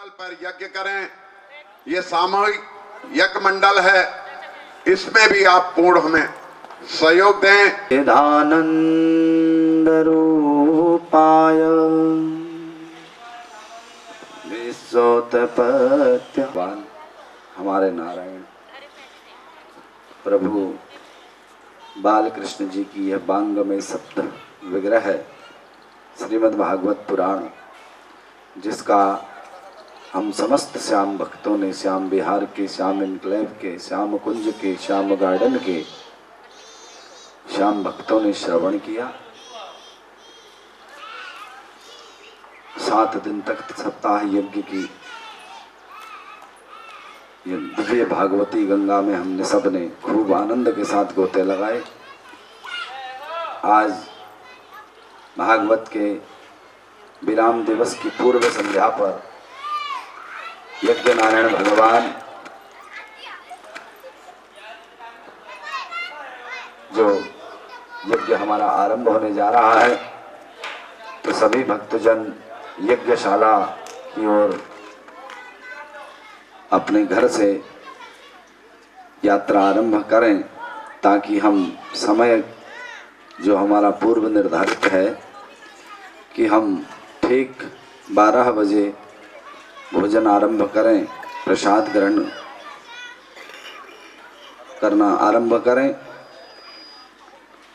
मंडल पर यज्ञ करें। ये सामूहिक यज्ञ मंडल है, इसमें भी आप पूर्ण हमें सहयोग दें। चिदानंद रूपाय विश्वोत्पत्तिवान हमारे नारायण प्रभु बालकृष्ण जी की यह बांग में सप्त विग्रह है श्रीमद् भागवत पुराण, जिसका हम समस्त श्याम भक्तों ने श्याम विहार के, श्याम इनक्लेव के, श्याम कुंज के, श्याम गार्डन के श्याम भक्तों ने श्रवण किया। 7 दिन तक सप्ताह यज्ञ की ये दिव्य भागवती गंगा में हमने सबने खूब आनंद के साथ गोते लगाए। आज भागवत के विराम दिवस की पूर्व संध्या पर यज्ञ नारायण भगवान जो यज्ञ हमारा आरंभ होने जा रहा है, तो सभी भक्तजन यज्ञशाला की ओर अपने घर से यात्रा आरंभ करें, ताकि हम समय जो हमारा पूर्व निर्धारित है कि हम ठीक 12 बजे भोजन आरंभ करें, प्रसाद ग्रहण करना आरंभ करें।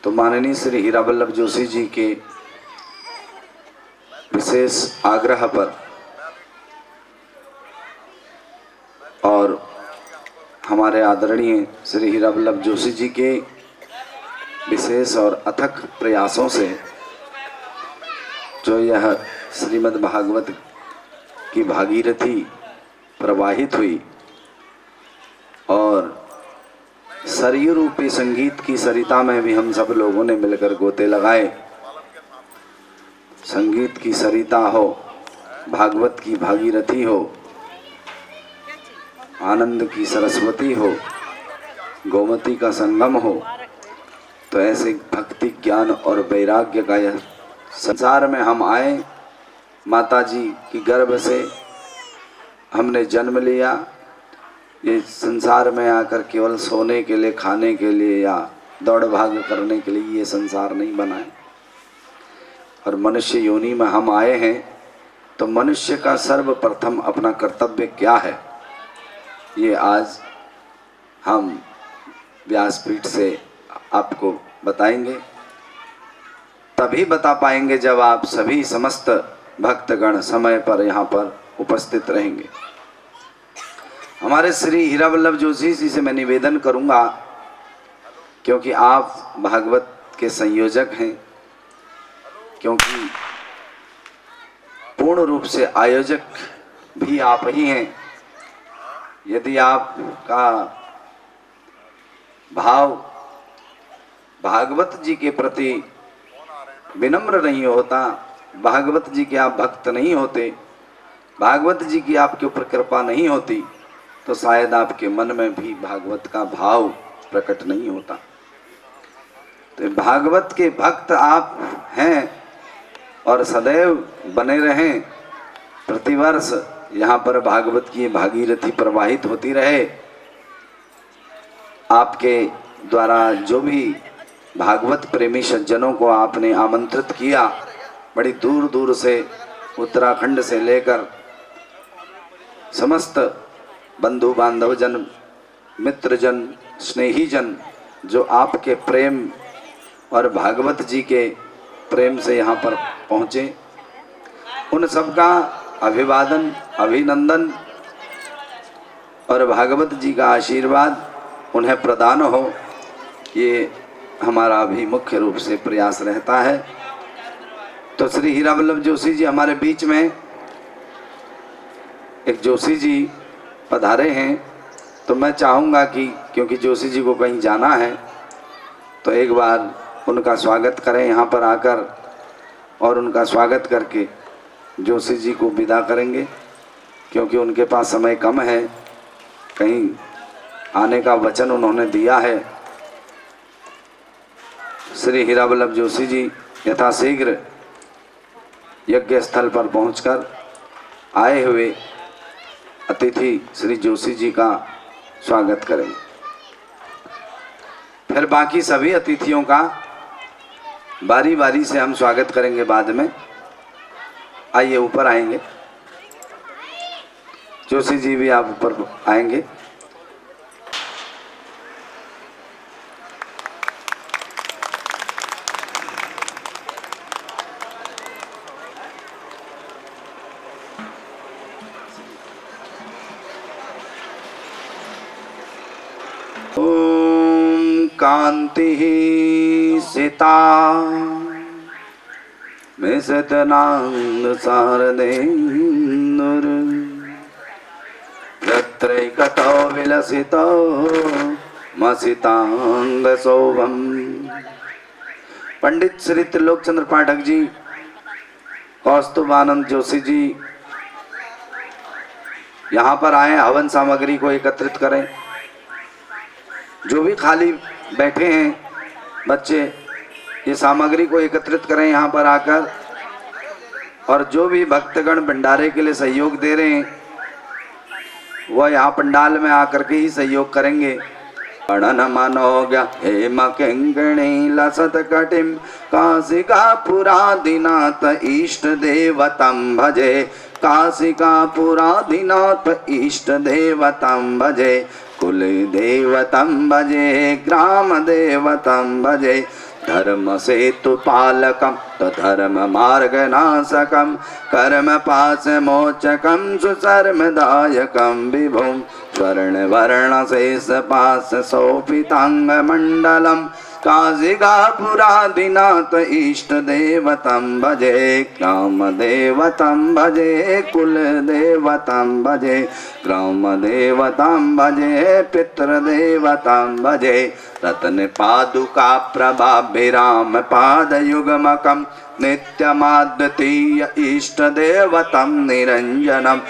तो माननीय श्री हीरा वल्लभ जोशी जी के विशेष आग्रह पर और हमारे आदरणीय श्री हीरा वल्लभ जोशी जी के विशेष और अथक प्रयासों से जो यह श्रीमद् भागवत की भागीरथी प्रवाहित हुई और सरयू रूपी संगीत की सरिता में भी हम सब लोगों ने मिलकर गोते लगाए। संगीत की सरिता हो, भागवत की भागीरथी हो, आनंद की सरस्वती हो, गोमती का संगम हो, तो ऐसे भक्ति ज्ञान और वैराग्य का यह संसार में हम आए। माता जी की गर्भ से हमने जन्म लिया। ये संसार में आकर केवल सोने के लिए, खाने के लिए या दौड़ भाग करने के लिए ये संसार नहीं बना है। और मनुष्य योनि में हम आए हैं, तो मनुष्य का सर्वप्रथम अपना कर्तव्य क्या है, ये आज हम व्यासपीठ से आपको बताएंगे। तभी बता पाएंगे जब आप सभी समस्त भक्तगण समय पर यहाँ पर उपस्थित रहेंगे। हमारे श्री हीरा वल्लभ जोशी जी से मैं निवेदन करूँगा, क्योंकि आप भागवत के संयोजक हैं, क्योंकि पूर्ण रूप से आयोजक भी आप ही हैं। यदि आपका भाव भागवत जी के प्रति विनम्र नहीं होता, भागवत जी के आप भक्त नहीं होते, भागवत जी की आपके ऊपर कृपा नहीं होती, तो शायद आपके मन में भी भागवत का भाव प्रकट नहीं होता। तो भागवत के भक्त आप हैं और सदैव बने रहें। प्रतिवर्ष यहाँ पर भागवत की भागीरथी प्रवाहित होती रहे। आपके द्वारा जो भी भागवत प्रेमी सज्जनों को आपने आमंत्रित किया, बड़ी दूर दूर से, उत्तराखंड से लेकर समस्त बंधु बांधव जन, मित्रजन, स्नेही जन जो आपके प्रेम और भागवत जी के प्रेम से यहाँ पर पहुँचे, उन सबका अभिवादन, अभिनंदन और भागवत जी का आशीर्वाद उन्हें प्रदान हो, ये हमारा भी मुख्य रूप से प्रयास रहता है। तो श्री हीरा वल्लभ जोशी जी हमारे बीच में, एक जोशी जी पधारे हैं, तो मैं चाहूँगा कि क्योंकि जोशी जी को कहीं जाना है, तो एक बार उनका स्वागत करें यहाँ पर आकर, और उनका स्वागत करके जोशी जी को विदा करेंगे, क्योंकि उनके पास समय कम है। कहीं आने का वचन उन्होंने दिया है। श्री हीरा वल्लभ जोशी जी यथाशीघ्र यज्ञ स्थल पर पहुंचकर आए हुए अतिथि श्री जोशी जी का स्वागत करेंगे। फिर बाकी सभी अतिथियों का बारी बारी से हम स्वागत करेंगे बाद में। आइए ऊपर आएंगे, जोशी जी भी आप ऊपर आएंगे। ओम कांति सीता मिसतनांद शारदे नुर यत्रैकतो विलसितो मसितांग शोभम। पंडित श्री त्रिलोक चंद्र पाठक जी, कौस्तुभानंद जोशी जी यहाँ पर आए, हवन सामग्री को एकत्रित करें। जो भी खाली बैठे हैं बच्चे, ये सामग्री को एकत्रित करें यहाँ पर आकर। और जो भी भक्तगण भंडारे के लिए सहयोग दे रहे हैं वह यहाँ पंडाल में आकर के ही सहयोग करेंगे। गणन मनोज्ञ हेम किंकिणी लसत कटिम काशिका पुरादिनाथ इष्ट देवतम भजे। काशिका पुरादिनाथ इष्ट देवतम भजे। कुल देवतम भजे ग्राम देवतम भजे। धर्म सेतु पालकम धर्म मार्ग नाशकम कर्म पास मोचकम सुशर्मदायकम विभुम। स्वर्ण वर्ण शेष पास शोभितांग मंडलम काशिका पुरादिनाथ इष्ट देवतम भजे। ग्राम देवतम भजे कुल देवतम भजे। ग्राम देवतम भजे पितृ देवतम भजे। रत्न पादुका प्रभाभिराम पाद युगमकम नित्यमाद्वितीय इष्ट देवतम निरंजनम।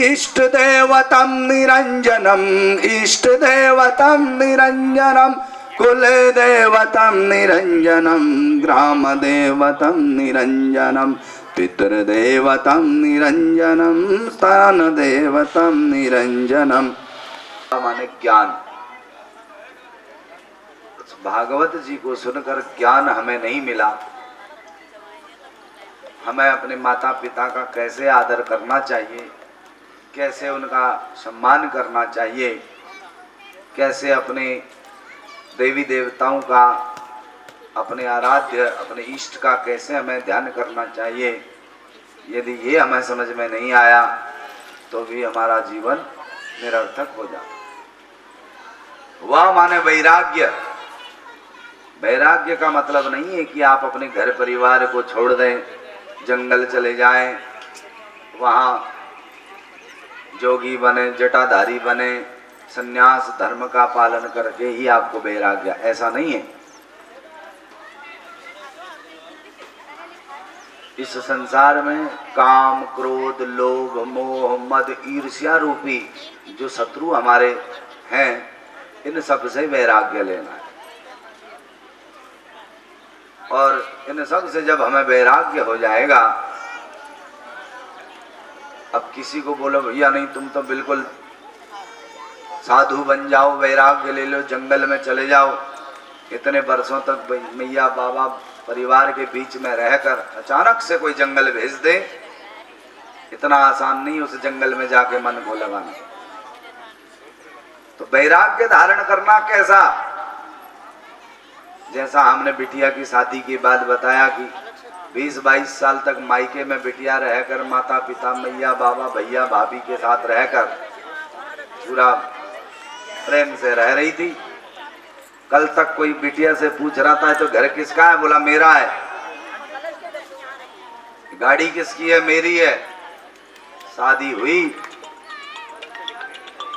इष्ट देवतम निरंजनम इष्ट देवतम निरंजनम। कुल देवतम निरंजनम ग्राम देवतम निरंजनम। पितृदेवतम निरंजनम स्थान देवतम निरंजनम। माने ज्ञान। भागवत जी को सुनकर ज्ञान हमें नहीं मिला। हमें अपने माता पिता का कैसे आदर करना चाहिए, कैसे उनका सम्मान करना चाहिए, कैसे अपने देवी देवताओं का, अपने आराध्य अपने इष्ट का कैसे हमें ध्यान करना चाहिए, यदि ये हमें समझ में नहीं आया तो भी हमारा जीवन निरर्थक हो जाता। वह माने वैराग्य। वैराग्य का मतलब नहीं है कि आप अपने घर परिवार को छोड़ दें, जंगल चले जाएं, वहाँ जोगी बने, जटाधारी बने, संन्यास धर्म का पालन करके ही आपको वैराग्य, ऐसा नहीं है। इस संसार में काम क्रोध लोभ मोह मद ईर्ष्या रूपी जो शत्रु हमारे हैं, इन सब से वैराग्य लेना है। और इन सब से जब हमें वैराग्य हो जाएगा, अब किसी को बोलो भैया नहीं तुम तो बिल्कुल साधु बन जाओ, वैराग्य ले लो, जंगल में चले जाओ, इतने वर्षों तक मैया बाबा परिवार के बीच में रहकर अचानक से कोई जंगल भेज दे, इतना आसान नहीं उस जंगल में जाके मन को लगाना। तो वैराग्य धारण करना कैसा? जैसा हमने बिटिया की शादी के बाद बताया कि 20-22 साल तक मायके में बिटिया रहकर माता पिता मैया बाबा भैया भाभी के साथ रहकर पूरा प्रेम से रह रही थी। कल तक कोई बिटिया से पूछ रहा था तो घर किसका है, बोला मेरा है। गाड़ी किसकी है, मेरी है। शादी हुई,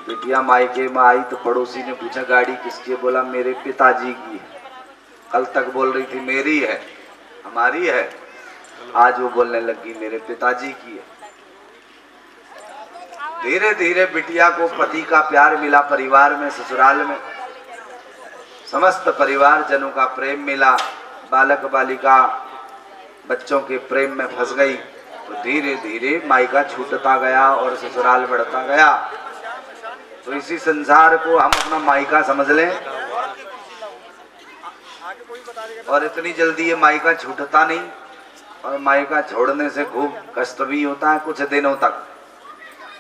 बिटिया मायके में आई तो पड़ोसी ने पूछा गाड़ी किसकी है, बोला मेरे पिताजी की है। कल तक बोल रही थी मेरी है, हमारी है, आज वो बोलने लगी मेरे पिताजी की है। धीरे धीरे बिटिया को पति का प्यार मिला, परिवार में ससुराल में समस्त परिवार जनों का प्रेम मिला, बालक बालिका बच्चों के प्रेम में फंस गई। तो धीरे धीरे मायका छूटता गया और ससुराल बढ़ता गया। तो इसी संसार को हम अपना मायका समझ लें और इतनी जल्दी ये मायका छूटता नहीं, और मायका छोड़ने से खूब कष्ट भी होता है कुछ दिनों तक,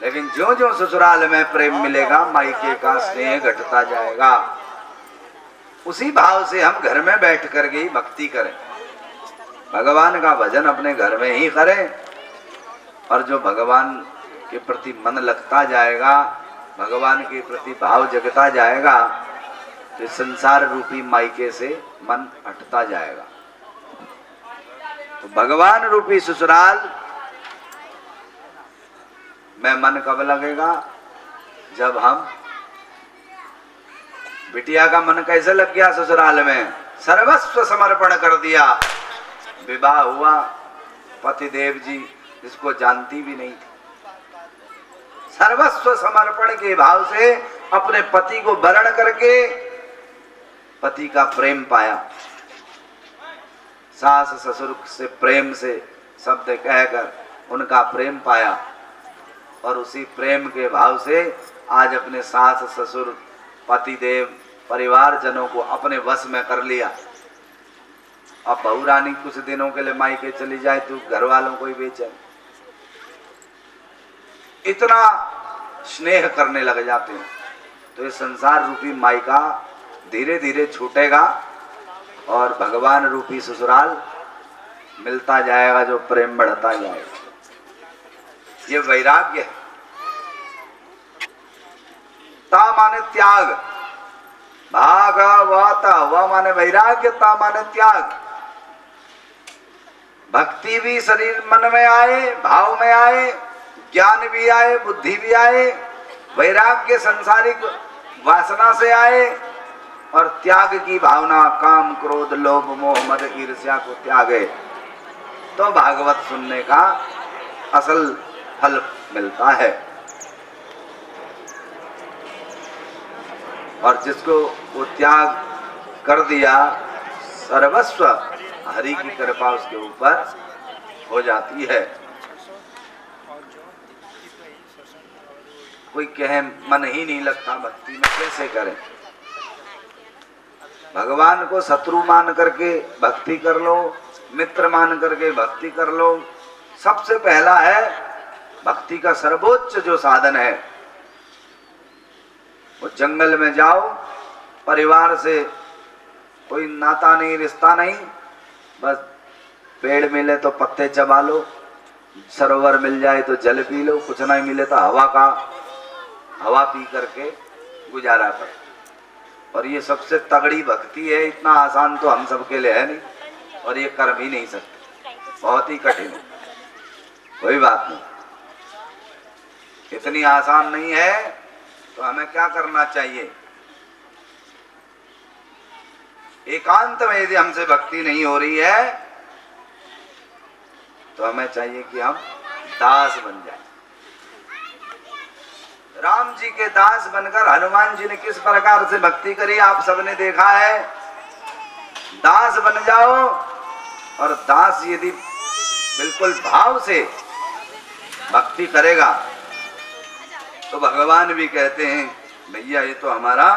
लेकिन जो जो ससुराल में प्रेम मिलेगा मायके का स्नेह घटता जाएगा। उसी भाव से हम घर में बैठ कर के ही भक्ति करें, भगवान का भजन अपने घर में ही करें, और जो भगवान के प्रति मन लगता जाएगा, भगवान के प्रति भाव जगता जाएगा, तो संसार रूपी मायके से मन हटता जाएगा। तो भगवान रूपी ससुराल में मन कब लगेगा? जब हम, बिटिया का मन कैसे लग गया ससुराल में? सर्वस्व समर्पण कर दिया, विवाह हुआ, पतिदेव जी जिसको जानती भी नहीं थी, सर्वस्व समर्पण के भाव से अपने पति को वरण करके पति का प्रेम पाया, सास ससुर से प्रेम से शब्द कहकर उनका प्रेम पाया, और उसी प्रेम के भाव से आज अपने सास ससुर पतिदेव परिवारजनों को अपने वश में कर लिया। अब बहू रानी कुछ दिनों के लिए मायके चली जाए तो घर वालों को ही बेचैन, इतना स्नेह करने लग जाते हैं। तो ये संसार रूपी मायका धीरे धीरे छूटेगा और भगवान रूपी ससुराल मिलता जाएगा, जो प्रेम बढ़ता जाएगा। ये वैराग्य है। ता माने त्याग, भागवत, वह माने वैराग्य, ता माने त्याग। भक्ति भी शरीर मन में आए, भाव में आए, ज्ञान भी आए, बुद्धि भी आए, वैराग्य संसारिक वासना से आए, और त्याग की भावना काम क्रोध लोभ मोह मद ईर्ष्या को त्यागे, तो भागवत सुनने का असल फल मिलता है। और जिसको वो त्याग कर दिया, सर्वस्व हरि की कृपा उसके ऊपर हो जाती है। कोई कहे मन ही नहीं लगता भक्ति में, कैसे करें? भगवान को शत्रु मान करके भक्ति कर लो, मित्र मान करके भक्ति कर लो। सबसे पहला है भक्ति का सर्वोच्च जो साधन है, वो जंगल में जाओ, परिवार से कोई नाता नहीं, रिश्ता नहीं, बस पेड़ मिले तो पत्ते चबा लो, सरोवर मिल जाए तो जल पी लो, कुछ नहीं मिले तो हवा पी करके गुजारा कर। और ये सबसे तगड़ी भक्ति है। इतना आसान तो हम सबके लिए है नहीं, और ये कर भी नहीं सकते, बहुत ही कठिन है। कोई बात नहीं, इतनी आसान नहीं है। तो हमें क्या करना चाहिए? एकांत में यदि हमसे भक्ति नहीं हो रही है तो हमें चाहिए कि हम दास बन जाएं। राम जी के दास बनकर हनुमान जी ने किस प्रकार से भक्ति करी आप सबने देखा है। दास बन जाओ, और दास यदि बिल्कुल भाव से भक्ति करेगा तो भगवान भी कहते हैं भैया ये तो हमारा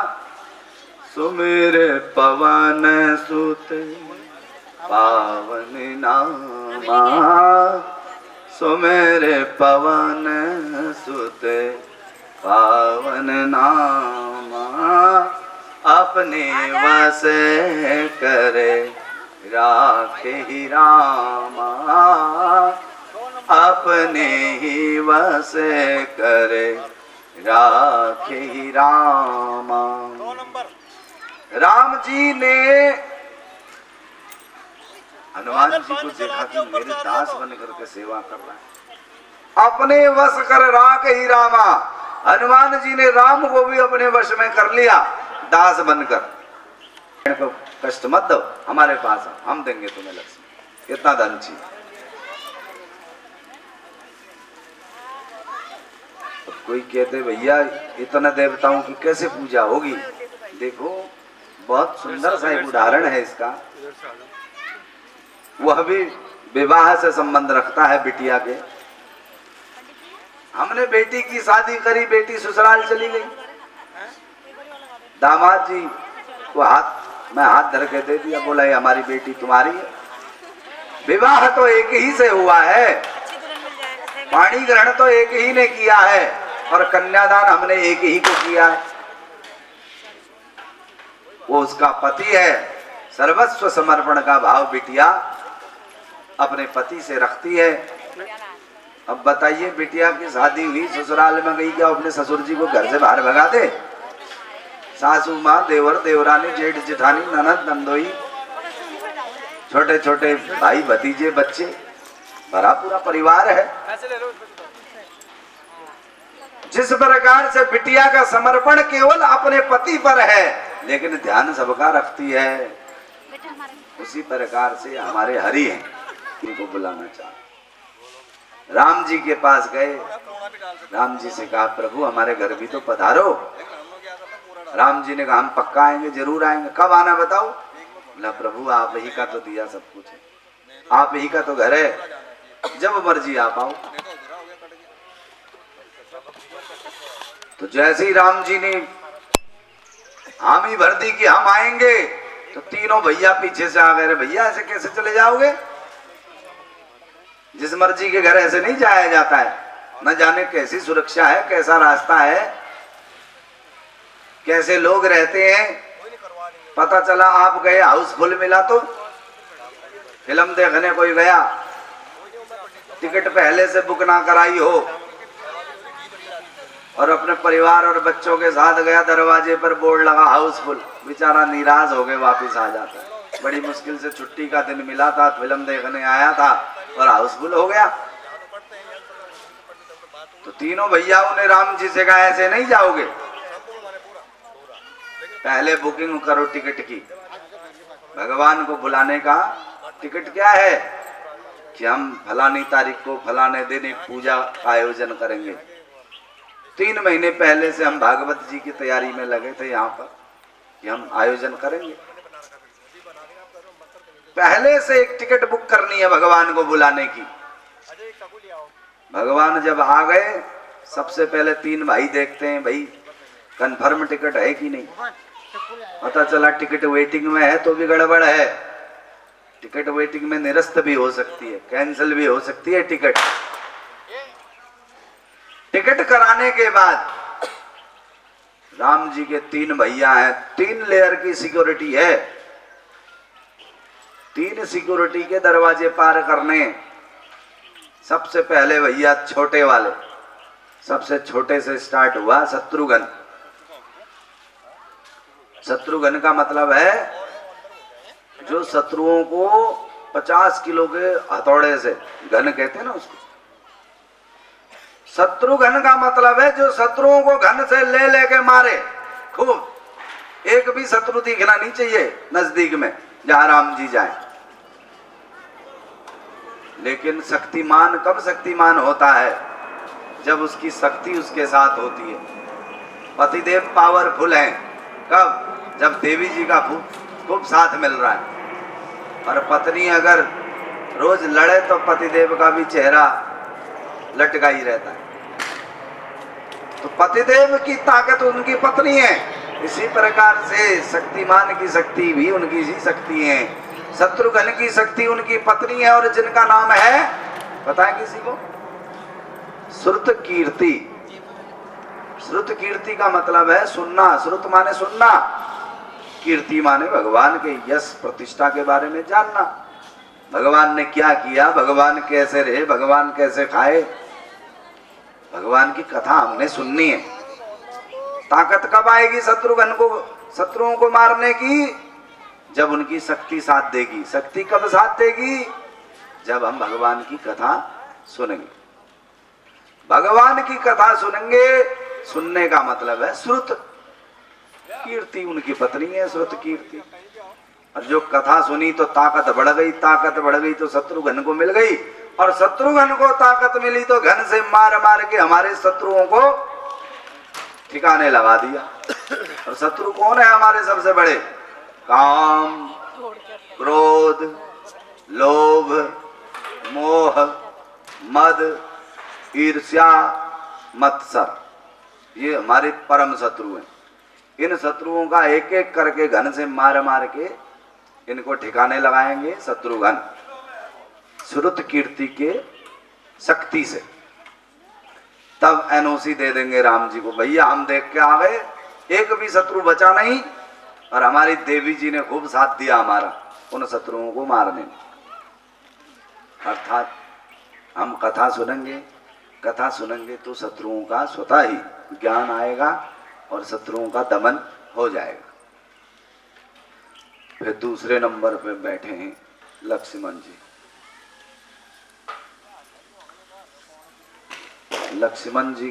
सुमेरे पवन सुत पावन नामा, सुमेरे पवन सुत पावन नामा, अपने वश करे राखे ही रामा, अपने ही वश करे राखे ही रामा। राम जी ने हनुमान जी को देखा कि मेरे दास बन करके सेवा कर रहा है, अपने वश कर राखे ही रामा। हनुमान जी ने राम को भी अपने वश में कर लिया दास बनकर। को कष्ट मत दो, हमारे पास हम देंगे तुम्हें लक्ष्मी, कितना धन चाहिए। कोई कहते भैया इतना देवताओं की कैसे पूजा होगी? देखो बहुत सुंदर सा एक उदाहरण है इसका। वह भी विवाह से संबंध रखता है बिटिया के। हमने बेटी की शादी करी, बेटी ससुराल चली गई, दामाद जी को मैं हाथ धर के दे दिया, बोला ये हमारी बेटी तुम्हारी है। विवाह तो एक ही से हुआ है, पाणी ग्रहण तो एक ही ने किया है और कन्यादान हमने एक ही को किया है। वो उसका पति है। सर्वस्व समर्पण का भाव बिटिया अपने पति से रखती है। अब बताइए, बिटिया की शादी हुई, ससुराल में गई, क्या अपने ससुर जी को घर से बाहर भगा दे? सासू माँ, देवर देवरानी, जेठ जेठानी, ननद नंदोई, छोटे छोटे भाई भतीजे, बच्चे, भरा पूरा परिवार है। जिस प्रकार से बिटिया का समर्पण केवल अपने पति पर है लेकिन ध्यान सबका रखती है, उसी प्रकार से हमारे हरि हैं, इनको बुलाना चाहते। राम जी के पास गए, राम जी से कहा प्रभु हमारे घर भी तो पधारो। राम जी ने कहा हम पक्का आएंगे, जरूर आएंगे, कब आना बताओ? बोला प्रभु आप ही का तो दिया सब कुछ है, आप ही का तो घर है, जब मर्जी आप आओ। तो जैसे ही राम जी ने हामी भर दी कि हम आएंगे, तो तीनों भैया पीछे से आ गए। भैया ऐसे कैसे चले जाओगे? जिस मर्जी के घर ऐसे नहीं जाया जाता है, न जाने कैसी सुरक्षा है, कैसा रास्ता है, कैसे लोग रहते हैं। पता चला आप गए, हाउसफुल मिला, तो फिल्म देखने कोई गया, टिकट पहले से बुक ना कराई हो और अपने परिवार और बच्चों के साथ गया, दरवाजे पर बोर्ड लगा हाउसफुल, बेचारा निराश हो गए, वापिस आ जाता है। बड़ी मुश्किल से छुट्टी का दिन मिला था, फिल्म देखने आया था और हाउसफुल हो गया। तो तीनों भैयाओं ने राम जी से कहा ऐसे नहीं जाओगे, पहले बुकिंग करो टिकट की। भगवान को बुलाने का टिकट क्या है कि हम फलानी तारीख को फलाने दिन एक पूजा का आयोजन करेंगे। 3 महीने पहले से हम भागवत जी की तैयारी में लगे थे यहाँ पर कि हम आयोजन करेंगे। पहले से एक टिकट बुक करनी है भगवान को बुलाने की। भगवान जब आ गए, सबसे पहले 3 भाई देखते हैं भाई कंफर्म टिकट है कि नहीं। पता चला टिकट वेटिंग में है तो भी गड़बड़ है। टिकट वेटिंग में निरस्त भी हो सकती है, कैंसिल भी हो सकती है टिकट। टिकट कराने के बाद राम जी के 3 भैया हैं, 3 लेयर की सिक्योरिटी है। 3 सिक्योरिटी के दरवाजे पार करने। सबसे पहले भैया छोटे वाले, सबसे छोटे से स्टार्ट हुआ शत्रुघ्न। शत्रुघ्न का मतलब है जो शत्रुओं को 50 किलो के हथौड़े से, घन कहते हैं ना उसको। शत्रुघ्न का मतलब है जो शत्रुओं को घन से ले लेके मारे खूब। एक भी शत्रु दिखना नहीं चाहिए नजदीक में जहां राम जी जाए। लेकिन शक्तिमान कब शक्तिमान होता है? जब उसकी शक्ति उसके साथ होती है। पतिदेव पावरफुल हैं कब? जब देवी जी का खूब साथ मिल रहा है। और पत्नी अगर रोज लड़े तो पतिदेव का भी चेहरा लटका ही रहता है। तो पतिदेव की ताकत उनकी पत्नी है। इसी प्रकार से शक्तिमान की शक्ति भी उनकी ही शक्ति है। शत्रुघ्न की शक्ति उनकी पत्नी है और जिनका नाम है पता है किसी को? श्रुत कीर्ति। श्रुत कीर्ति का मतलब है सुनना। श्रुत माने सुनना, कीर्ति माने भगवान के यश प्रतिष्ठा के बारे में जानना। भगवान ने क्या किया, भगवान कैसे रहे, भगवान कैसे खाए, भगवान की कथा हमने सुननी है। ताकत कब आएगी शत्रुघ्न को, शत्रुओं को मारने की? जब उनकी शक्ति साथ देगी। शक्ति कब साथ देगी? जब हम भगवान की कथा सुनेंगे। भगवान की कथा सुनेंगे, सुनने का मतलब है श्रुत कीर्ति। उनकी पत्नी है श्रुत कीर्ति। और जो कथा सुनी तो ताकत बढ़ गई, ताकत बढ़ गई तो शत्रुघ्न को मिल गई, और शत्रुघ्न को ताकत मिली तो घन से मार मार के हमारे शत्रुओं को ठिकाने लगा दिया। और शत्रु कौन है हमारे सबसे बड़े? काम, क्रोध, लोभ, मोह, मद, ईर्ष्या, मत्सर। ये हमारे परम शत्रु हैं। इन शत्रुओं का एक एक करके घन से मार मार के इनको ठिकाने लगाएंगे शत्रुघ्न श्रुत कीर्ति के शक्ति से। तब एनओसी दे देंगे राम जी को, भैया हम देख के आ गए, एक भी शत्रु बचा नहीं और हमारी देवी जी ने खूब साथ दिया हमारा उन शत्रुओं को मारने में। अर्थात हम कथा सुनेंगे तो शत्रुओं का स्वतः ही ज्ञान आएगा और शत्रुओं का दमन हो जाएगा। फिर दूसरे नंबर पे बैठे हैं लक्ष्मण जी। लक्ष्मण जी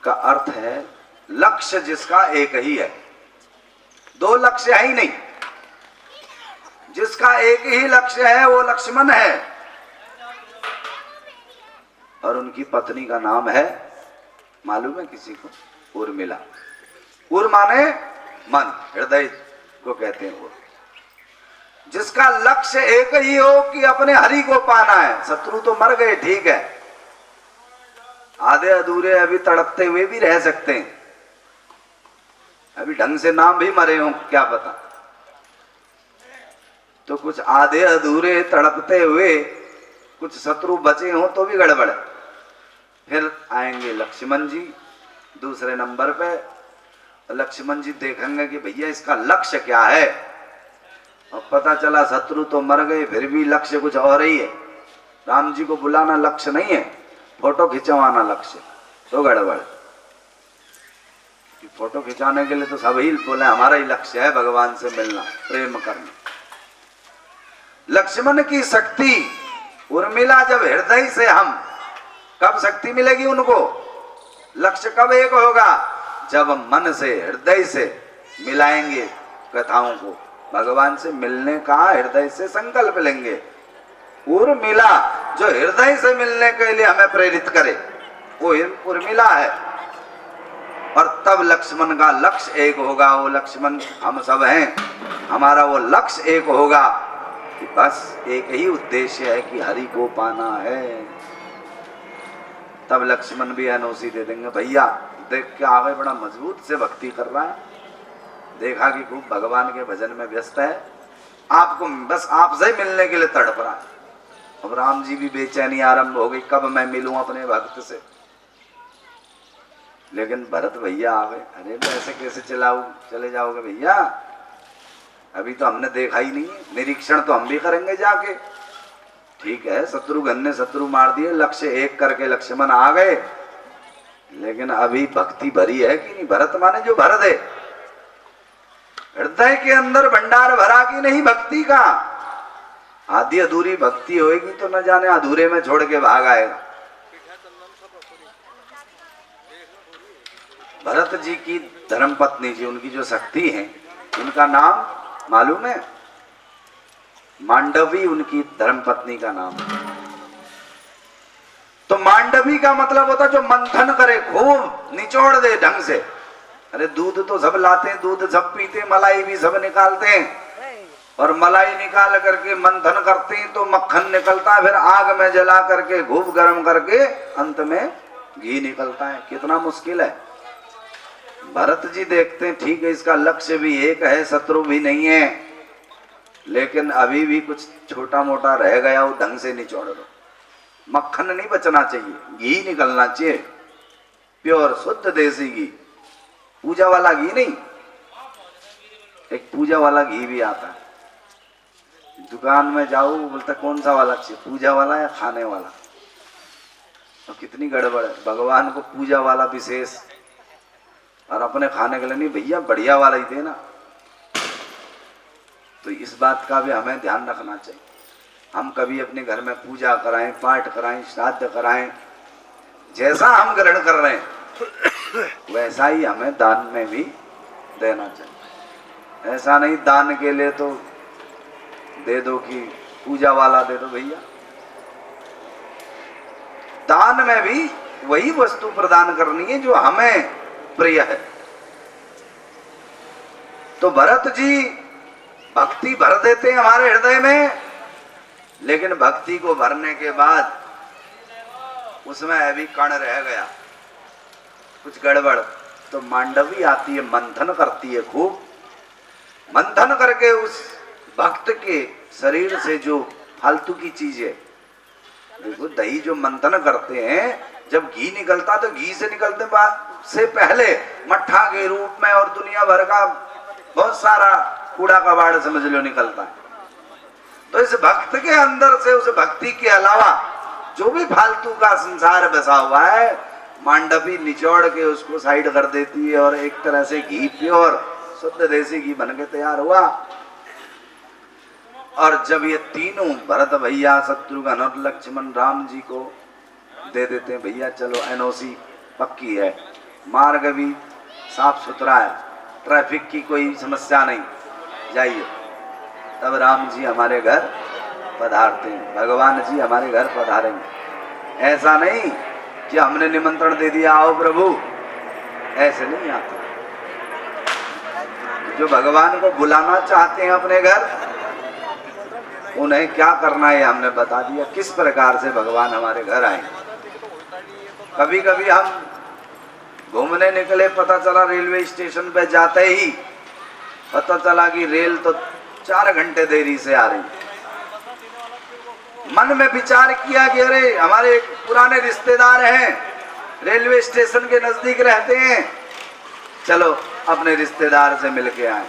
का अर्थ है लक्ष्य जिसका एक ही है, दो लक्ष्य है ही नहीं, जिसका एक ही लक्ष्य है वो लक्ष्मण है। और उनकी पत्नी का नाम है, मालूम है किसी को? उर्मिला। उर माने मन, हृदय को कहते हैं उर। जिसका लक्ष्य एक ही हो कि अपने हरि को पाना है। शत्रु तो मर गए, ठीक है, आधे अधूरे अभी तड़पते हुए भी रह सकते हैं, अभी ढंग से नाम भी मरे हों क्या पता, तो कुछ आधे अधूरे तड़पते हुए कुछ शत्रु बचे हों तो भी गड़बड़ है। फिर आएंगे लक्ष्मण जी दूसरे नंबर पे। लक्ष्मण जी देखेंगे कि भैया इसका लक्ष्य क्या है, और पता चला शत्रु तो मर गए फिर भी लक्ष्य कुछ और ही है। राम जी को बुलाना लक्ष्य नहीं है, फोटो खिंचवाना लक्ष्य, तो गड़बड़। फोटो खिंचाने के लिए तो सभी बोले हमारा ही लक्ष्य है भगवान से मिलना, प्रेम करना। लक्ष्मण की शक्ति उर्मिला जब हृदय से हम, कब शक्ति मिलेगी उनको, लक्ष्य कब एक होगा, जब मन से हृदय से मिलाएंगे कथाओं को, भगवान से मिलने का हृदय से संकल्प लेंगे। उर्मिला जो हृदय से मिलने के लिए हमें प्रेरित करे वो उर्मिला है। और तब लक्ष्मण का लक्ष्य एक होगा, वो लक्ष्मण हम सब हैं, हमारा वो लक्ष्य एक होगा कि बस एक ही उद्देश्य है कि हरि को पाना है। तब लक्ष्मण भी एनओसी दे देंगे, भैया देख के आगे बड़ा मजबूत से भक्ति कर रहा है, देखा कि खूब भगवान के भजन में व्यस्त है, आपको बस आपसे मिलने के लिए तड़प रहा है। अब राम जी भी बेचैनी आरंभ हो गई, कब मैं मिलूं अपने भक्त से। लेकिन भरत भैया आ गए, अरे मैं ऐसे कैसे चले जाओगे भैया, अभी तो हमने देखा ही नहीं, निरीक्षण तो हम भी करेंगे जाके। ठीक है, शत्रुघ्न ने शत्रु मार दिए, लक्ष्य एक करके लक्ष्मण आ गए, लेकिन अभी भक्ति भरी है कि नहीं? भरत माने जो भरत है, हृदय के अंदर भंडार भरा कि नहीं भक्ति का। आधी अधूरी भक्ति होगी तो न जाने अधूरे में छोड़ के भाग आएगा। भरत जी की धर्मपत्नी जी, उनकी जो शक्ति है, उनका नाम मालूम है? मांडवी उनकी धर्मपत्नी का नाम है। तो मांडवी का मतलब होता जो मंथन करे, खूब निचोड़ दे ढंग से। अरे दूध तो सब लाते हैं, दूध सब पीते, मलाई भी सब निकालते हैं, और मलाई निकाल करके मंथन करते हैं तो मक्खन निकलता है, फिर आग में जला करके खूब गर्म करके अंत में घी निकलता है। कितना मुश्किल है। भरत जी देखते हैं ठीक है, इसका लक्ष्य भी एक है, शत्रु भी नहीं है, लेकिन अभी भी कुछ छोटा मोटा रह गया, वो ढंग से निचोड़ दो। मक्खन नहीं बचना चाहिए, घी निकलना चाहिए, प्योर शुद्ध देसी घी, पूजा वाला घी नहीं। एक पूजा वाला घी भी आता है, दुकान में जाओ, बोलता कौन सा वाला चाहिए, पूजा वाला या खाने वाला। तो कितनी गड़बड़ है, भगवान को पूजा वाला विशेष और अपने खाने के लिए नहीं, भैया बढ़िया वाला ही देना। तो इस बात का भी हमें ध्यान रखना चाहिए। हम कभी अपने घर में पूजा कराएं, पाठ कराएं, श्राद्ध कराएं, जैसा हम ग्रहण कर रहे हैं वैसा ही हमें दान में भी देना चाहिए। ऐसा नहीं दान के लिए तो दे दो कि पूजा वाला दे दो, भैया दान में भी वही वस्तु प्रदान करनी है जो हमें प्रिय है। तो भरत जी भक्ति भर देते हैं हमारे हृदय में, लेकिन भक्ति को भरने के बाद उसमें अभी कण रह गया, कुछ गड़बड़, तो मांडवी आती है, मंथन करती है, खूब मंथन करके उस भक्त के शरीर से जो फालतू की चीजें, देखो दही जो मंथन करते हैं, जब घी निकलता तो घी से निकलते से पहले मट्ठा के रूप में और दुनिया भर का बहुत सारा कूड़ा कबाड़ समझ लो निकलता है। तो इस भक्त के अंदर से उस भक्ति के अलावा जो भी फालतू का संसार बसा हुआ है, मांडवी निचोड़ के उसको साइड कर देती है और एक तरह से घी प्योर शुद्ध देसी घी बन के तैयार हुआ। और जब ये तीनों भरत भैया, शत्रुघ्न और लक्ष्मण राम जी को दे देते हैं, भैया चलो एनओसी पक्की है, मार्ग भी साफ सुथरा है, ट्रैफिक की कोई समस्या नहीं, जाइए, तब राम जी हमारे घर पधारते हैं, भगवान जी हमारे घर पधारेंगे। ऐसा नहीं कि हमने निमंत्रण दे दिया आओ प्रभु, ऐसे नहीं आता। जो भगवान को बुलाना चाहते हैं अपने घर, उन्हें क्या करना है हमने बता दिया, किस प्रकार से भगवान हमारे घर आए। कभी कभी हम घूमने निकले, पता चला रेलवे स्टेशन पे जाते ही पता चला कि रेल तो 4 घंटे देरी से आ रही। मन में विचार किया कि अरे हमारे पुराने रिश्तेदार हैं, रेलवे स्टेशन के नजदीक रहते हैं, चलो अपने रिश्तेदार से मिलके आए।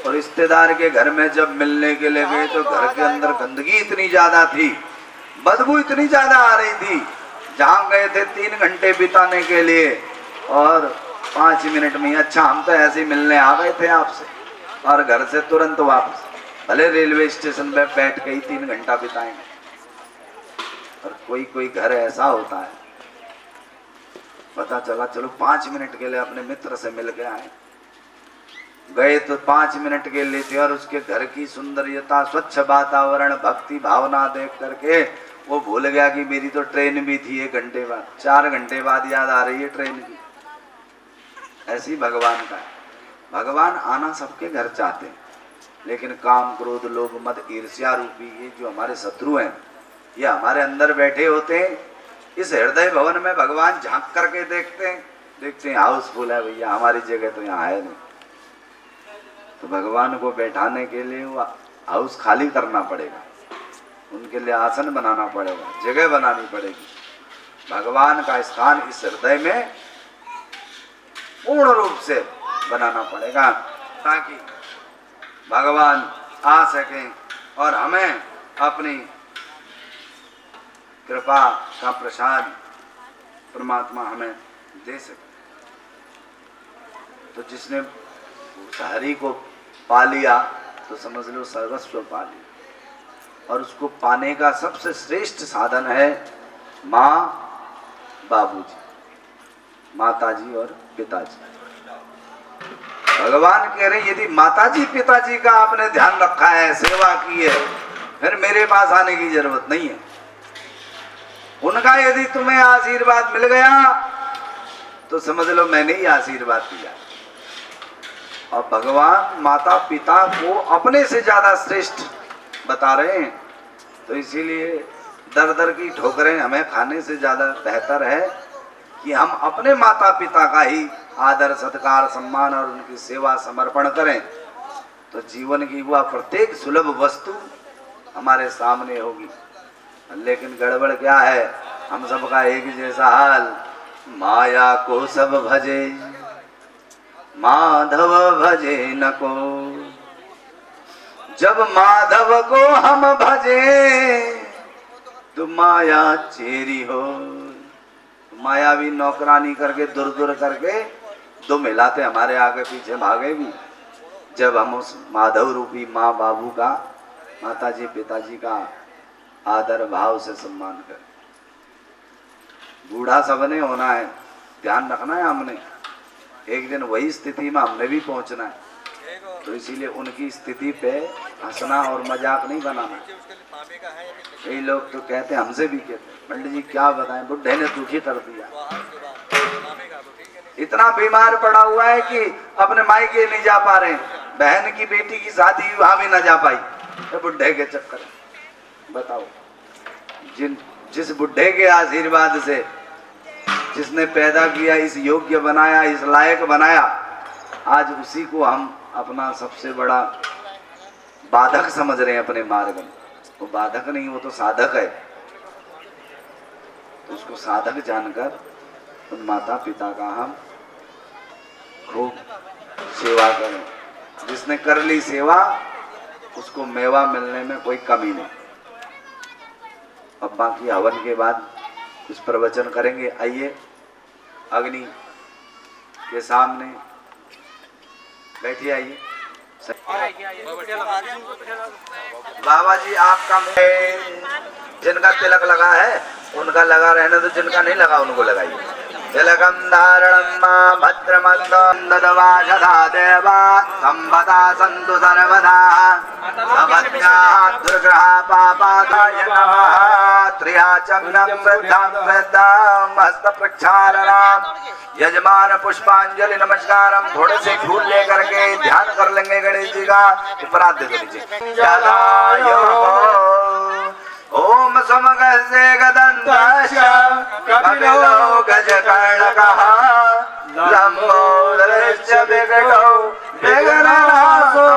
और रिश्तेदार के घर में जब मिलने के लिए गए तो घर के अंदर गंदगी इतनी ज्यादा थी, बदबू इतनी ज्यादा आ रही थी। जहां गए थे 3 घंटे बिताने के लिए और 5 मिनट में, अच्छा हम तो ऐसे ही मिलने आ गए थे आपसे, और घर से तुरंत वापस, भले रेलवे स्टेशन पे बैठ के ही 3 घंटा बिताएंगे। और कोई कोई घर ऐसा होता है, पता चला चलो 5 मिनट के लिए अपने मित्र से मिल के आए, गए तो 5 मिनट के लिए थे और उसके घर की सुंदरता, स्वच्छ वातावरण, भक्ति भावना देख करके वो भूल गया कि मेरी तो ट्रेन भी थी 1 घंटे बाद, 4 घंटे बाद याद आ रही है ट्रेन की। ऐसी भगवान का है, भगवान आना सबके घर चाहते हैं, लेकिन काम क्रोध लोभ मद ईर्ष्या रूपी ये जो हमारे शत्रु हैं, ये हमारे अंदर बैठे होते हैं। इस हृदय भवन में भगवान झांक करके देखते हैं हाउसफुल है भैया, हमारी जगह तो यहाँ है नहीं। तो भगवान को बैठाने के लिए वो हाउस खाली करना पड़ेगा, उनके लिए आसन बनाना पड़ेगा, जगह बनानी पड़ेगी। भगवान का स्थान इस हृदय में पूर्ण रूप से बनाना पड़ेगा, ताकि भगवान आ सके और हमें अपनी कृपा का प्रसाद परमात्मा हमें दे सके। तो जिसने हरि को पा लिया तो समझ लो सर्वस्व पा लिया। और उसको पाने का सबसे श्रेष्ठ साधन है माँ बाबूजी, माताजी और पिताजी। भगवान कह रहे यदि माताजी पिताजी का आपने ध्यान रखा है, सेवा की है, फिर मेरे पास आने की जरूरत नहीं है। उनका यदि तुम्हें आशीर्वाद मिल गया तो समझ लो मैंने ही आशीर्वाद दिया। और भगवान माता पिता को अपने से ज्यादा श्रेष्ठ बता रहे हैं, तो इसीलिए दर दर की ठोकरें हमें खाने से ज्यादा बेहतर है कि हम अपने माता पिता का ही आदर सत्कार सम्मान और उनकी सेवा समर्पण करें, तो जीवन की वह प्रत्येक सुलभ वस्तु हमारे सामने होगी। लेकिन गड़बड़ क्या है, हम सबका एक जैसा हाल, माया को सब भजे माधव भजे न को। जब माधव को हम भजे तो माया चेरी हो। माया भी नौकरानी करके दूर दूर करके दो मिलाते हमारे आगे पीछे भागे भी। जब हम उस माधव रूपी माँ बाबू का, माताजी पिताजी का आदर भाव से सम्मान करें। बूढ़ा सबने होना है, ध्यान रखना है हमने, एक दिन वही स्थिति में हमने भी पहुंचना है। तो इसीलिए उनकी स्थिति पे हंसना और मजाक नहीं बनाना। यही लोग तो कहते हैं, हमसे भी कहते हैं, पंडित जी क्या बताएं, बुढ़े ने दुखी कर दिया, इतना बीमार पड़ा हुआ है कि अपने मायके नहीं जा पा रहे, बहन की बेटी की शादी वहां भी ना जा पाई, तो बुढ़े के चक्कर। बताओ, जिस बुढ़े के आशीर्वाद से जिसने पैदा किया, इस योग्य बनाया, इस लायक बनाया, आज उसी को हम अपना सबसे बड़ा बाधक समझ रहे हैं अपने मार्ग में। वो बाधक नहीं, वो तो साधक है। तो उसको साधक जानकर उन माता पिता का हम खूब सेवा करें। जिसने कर ली सेवा उसको मेवा मिलने में कोई कमी नहीं। अब बाकी हवन के बाद कुछ प्रवचन करेंगे। आइए अग्नि के सामने बैठिए। आइए बाबा जी, आपका जिनका तिलक लगा है उनका लगा रहने दो, जिनका नहीं लगा उनको लगाइए। तिलकम धारणम मां भद्रमन्दं ददवाशधा देवा संपदा सन्तु सर्वदा सवज्ञाः दुर्ग्रहा पापादाय नमः। त्रियाचम्यं वृद्धां वृद्धां हस्तप्रक्षालनां यजमान पुष्पांजलि नमस्कारम। थोड़े से फूल लेकर के ध्यान कर लेंगे गणेश जी का। अपराध दे दो नीचे। ओम समगस्य गदन्तास्य कपिलो गजकर्णकः लंबोदरश्च विकटो विघ्ननाशो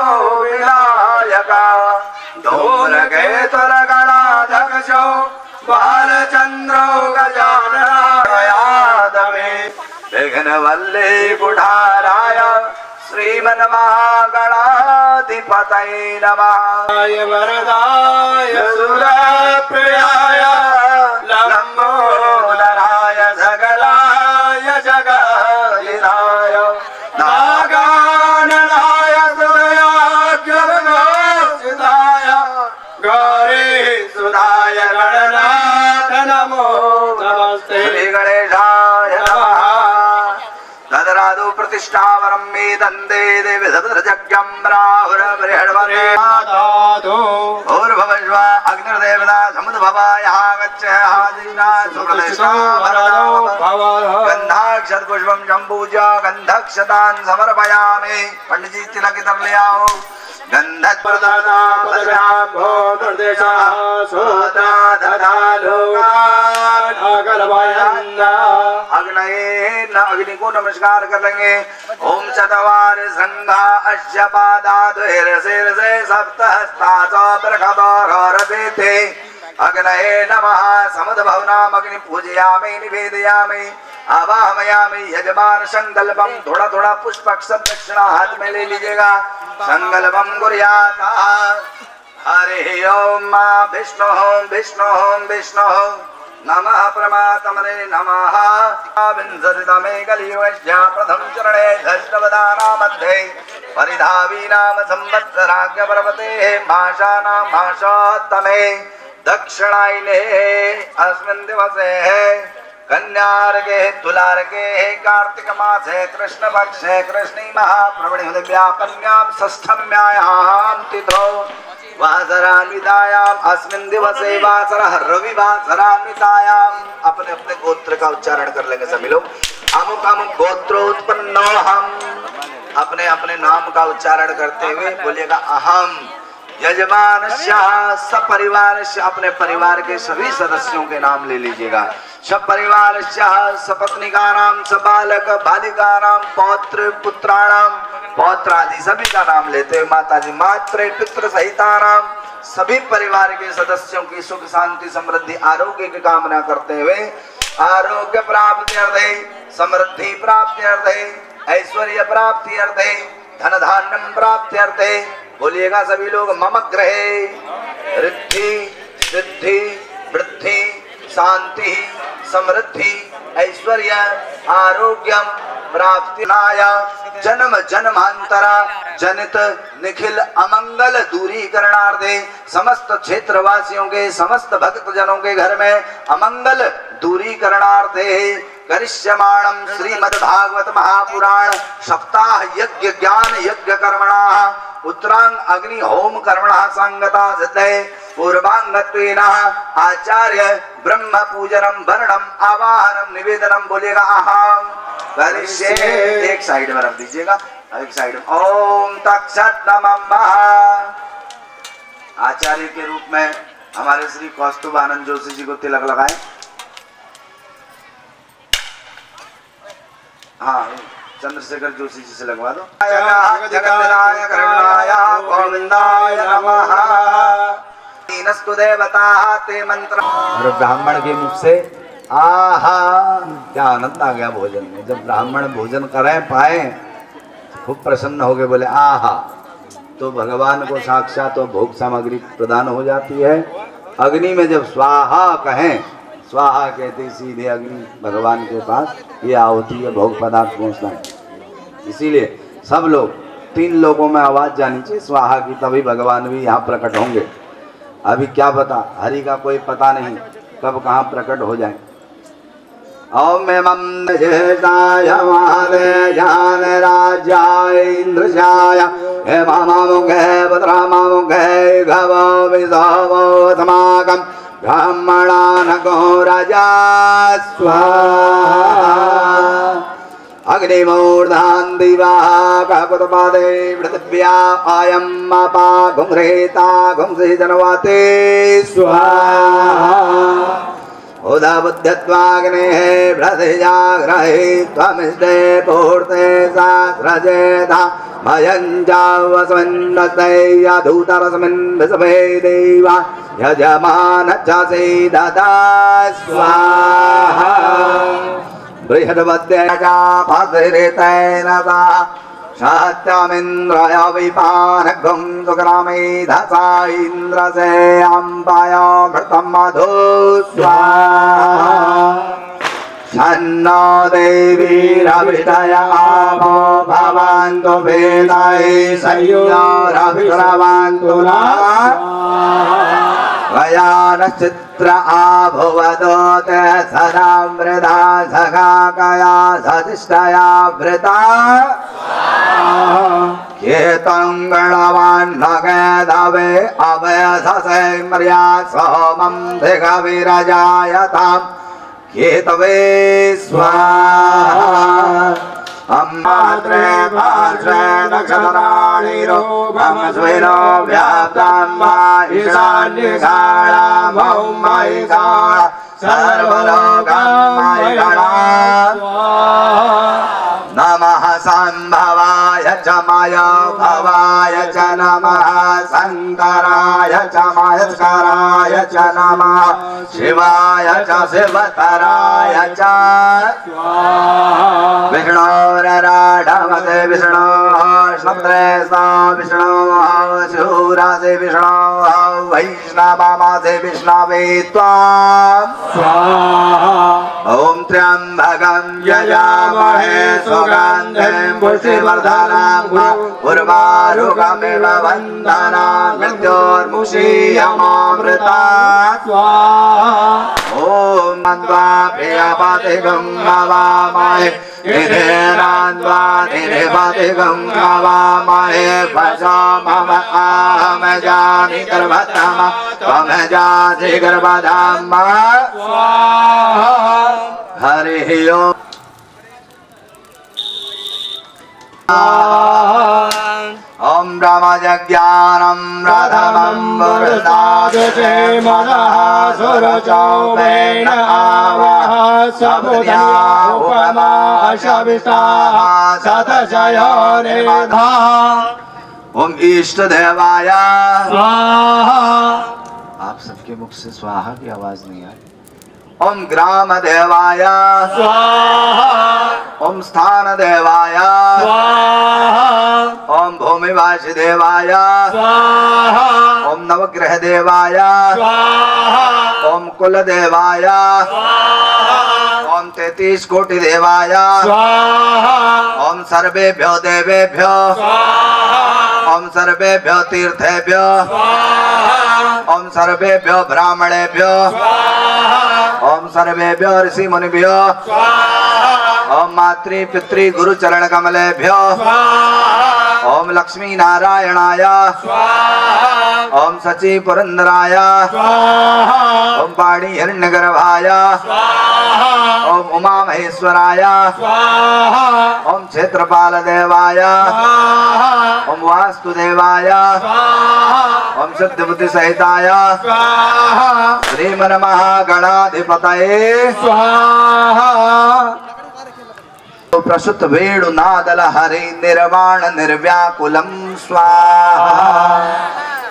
विनायकः धूम्रकेतुरगणाध्यक्षो बालचन्द्रो गजाननायादमे विघ्नवल्ले कुठाराय श्रीमन्महागणाधिपतये नमः। वरदाय सुरप्रियाय लंबोदराय सकलाय जगदिनाय नागाननाय सूर्याग्रगोचिताय गौरी सुधाय गणनाथ नमो नमस्ते। श्री गणेशाय नमः। ददरादो प्रतिष्ठावरं मे दन्दे देवी सदृजज्ञं राहुरबृहद्वरे दादो भूर्भुवस्व अग्निर्देवता समुद्भवायः गच्छः आदिना सुप्रतिष्ठावरदो गन्धाक्षतपुष्पं सम्पूज्य गन्धक्षतान् समर्पयामि। पंडित जी तिलक इधर ले आओ। गन्धप्रदाना पदभ्याम्भो निर्देशः सोता दधालोकान् अगलभयन्ना। अग्नि को नमस्कार कर लेंगे। ओम चतवार संघा अश्य पादाद्वैरशीर्षे सप्तहस्ता प्रखबरते अग्नये नमः। समुद्भवनाम अग्नि पूजयामि निवेदयामि आवाहयामि। यजमान संकल्पम थोड़ा थोड़ा पुष्प अक्षत दक्षिणा हाथ में ले लीजिएगा। संकल्पम कुर्यात्। हरि ओम विष्णु विष्णु विष्णु नमः परमात्मने नमः। विंशतितमे कलियुगस्य प्रथम चरणे षष्ठवदानां मध्ये परिधावीनाम संवत्सराज्ञ पर्वते मासानां मासोत्तमे दक्षिणायने अस्मिन् दिवसे कन्यार्गे तुलार्गे कार्तिक मासे कृष्ण पक्षे कृष्णी महाप्रवणि व्यापन्यां षष्ठम्यायां तिथौ वासरान्वितायाम अस्मिन् दिवसे वासरः रविवासरान्वितायाम। अपने अपने गोत्र का उच्चारण कर लेंगे सभी लोग। अमुक अमुक गोत्रोत्पन्नो हम। अपने अपने नाम का उच्चारण करते हुए बोलिएगा अहम यजमानस्य सपरिवारस्य। अपने परिवार के सभी सदस्यों के नाम ले लीजिएगा। सपरिवारस्य सपत्निकानां सबालक बालिकानां पौत्र पुत्राणां पौत्र आदि सभी का नाम लेते हुए माता जी मातृ पितृ सहितानां सभी परिवार के सदस्यों की सुख शांति समृद्धि आरोग्य की कामना करते हुए आरोग्य प्राप्ति अर्थे समृद्धि प्राप्ति अर्थे ऐश्वर्य प्राप्ति अर्थे धन धान्यम प्राप्ति अर्थे बोलिएगा सभी लोग मम ग्रहे रिद्धि सिद्धि वृद्धि शांति समृद्धि ऐश्वर्य आरोग्यम प्राप्ति नाया जन्म जन्मांतरा जनित निखिल अमंगल दूरीकरणार्थे समस्त क्षेत्रवासियों के समस्त भक्त जनों के घर में अमंगल दूरीकरणार्थे करिष्यमाणं श्रीमद्भागवत महापुराण सप्ताह यज्ञ ज्ञान यज्ञ कर्मणा उत्तरांग अग्नि होम कर्मणा संगता सिद्धे पूर्वांगत्वेन आचार्य ब्रह्म पूजनम वर्णम आवाहनम निवेदनम बोलेगा अहम करिष्ये। एक साइड में रख दीजिएगा, एक साइड में ओम तत्सत नमः। आचार्य के रूप में हमारे श्री कौस्तुभ आनंद जोशी जी को तिलक लगाए। हाँ चंद्रशेखर जोशी जी से लगवा दो। जगन्नाय गोविंदाय नमः। नस्तु देवता ते मंत्र। और ब्राह्मण के मुख से आहा क्या आनंद आ गया भोजन में। जब ब्राह्मण भोजन करें पाए खूब प्रसन्न हो गए, बोले आहा, तो भगवान को साक्षात तो भोग सामग्री प्रदान हो जाती है। अग्नि में जब स्वाहा कहें, स्वाहा कहते सीधे अग्नि भगवान के पास ये आहुति है, भोग पदार्थ पहुंचना है। इसीलिए सब लोग 3 लोगों में आवाज जानी चाहिए स्वाहा की, तभी भगवान भी यहाँ प्रकट होंगे। अभी क्या पता, हरि का कोई पता नहीं कब कहाँ प्रकट हो जाए। ओम एवं जेताय महादेजान राज्याय इंद्रजाय हे मामुखे पुत्रमामुखे घवो विधवो समागम ब्राह्मणान् गो राजा स्वाहा। अग्निमूर्धान् दिवाः काकुतपादे पृथिव्या आयम् अपा घुंघ्रेता घुंसि जनवाते स्वाहा। उदा बुद्ध्यत्वाग्नेः प्रतिजाग्रहे त्वमिष्टे पूर्ते सहस्रजेधा मयञ्जावस्मिन्नस्ते यधूतरस्मिन् विषभे देवा यजमानच्चसि ददा स्वाहा। बृहद्वद्यजा पातिरेतेन सा सत्यमिन्द्रय विपानघं सुग्रामे धसा इन्द्रसे अम्बाय घृतं मधु स्वाहा। छन्नो देवीरभिषय आपो भवन्तु वेदाय संयोरभिश्रवन्तु नः। वयानश्चित्र आभुवदोते सदा मृदा सखाकया सतिष्ठया वृता। केतङ्गणवान् नगेदवे अवयससे म्रिया सोमं दिगविरजायताम् केतवे स्वाहा। अम्मात्रे भास्रे नक्षत्राणि रूपमस्विनो व्याप्तं वा ईशान्यकाळा मौमयिकाळ सर्वलोकं मयिगणा। नमः संभवाय च मय भवाय च नमः शंकराय च महेश्वराय च नमः शिवाय च शिवतराय च विष्णोराढवते विष्णोः श्नप्रेसा विष्णोः शूरासे विष्णोः वैष्णवामासे विष्णवे त्वाम् स्वाहा। ॐ त्र्यम्बकं यजामहे सुगन्धिं पुष्टिवर्धनं उर्वारुकमिव वन्दनान् मृत्योर्मुक्षीयमामृतात् स्वाहा। ॐ मन्त्वा प्रियपतिगं भवामहे निधेनान्वा निधिपतिगं भवामहे भजामः अहमजानि गर्भतम त्वमजासि गर्भधाम स्वाहा। हरिः ओम्। ओम ब्रह्मज्ञानं प्रथमं पुरुषादुषे मनः सुरचौपेन आवः सबुधा उपमा शविष्टाः सतशयो निधा। ओम इष्ट देवाय स्वाहा। आप सबके मुख से स्वाहा की आवाज नहीं आई। ओम ग्राम देवाय स्वाहा। ओम स्थान देवाय स्वाहा। ओम भूमिवासी देवाय स्वाहा। ओम नवग्रह देवाय स्वाहा। ओम कुल देवाय स्वाहा। ओम 33 कोटि देवाय स्वाहा। ओम सर्वेभ्यो देवेभ्यो स्वाहा। ओम सर्वेभ्यो तीर्थेभ्यो स्वाहा। ओम सर्वेभ्यो ब्राह्मणेभ्यो स्वाहा। ओम सर्वेभ्यो ऋषि मुनिभ्यो स्वाहा। ओम मातृ पितृ गुरु चरण कमलेभ्यो स्वाहा। ओम लक्ष्मी नारायणाय स्वाहा। ओम सची पुरंदराय स्वाहा। ओम पाणी हिरण्यगर्भाय स्वाहा। ओम उमा महेश्वराय स्वाहा। ओम क्षेत्रपाल देवाय स्वाहा। ओम वास्तुदेवाय स्वाहा। ओम सिद्ध बुद्धि सहिताय स्वाहा। श्रीमन महागणाधिपतये स्वाहा। प्रसुत वेणुनादल हरि निर्वाण निर्व्याकुलं स्वाहा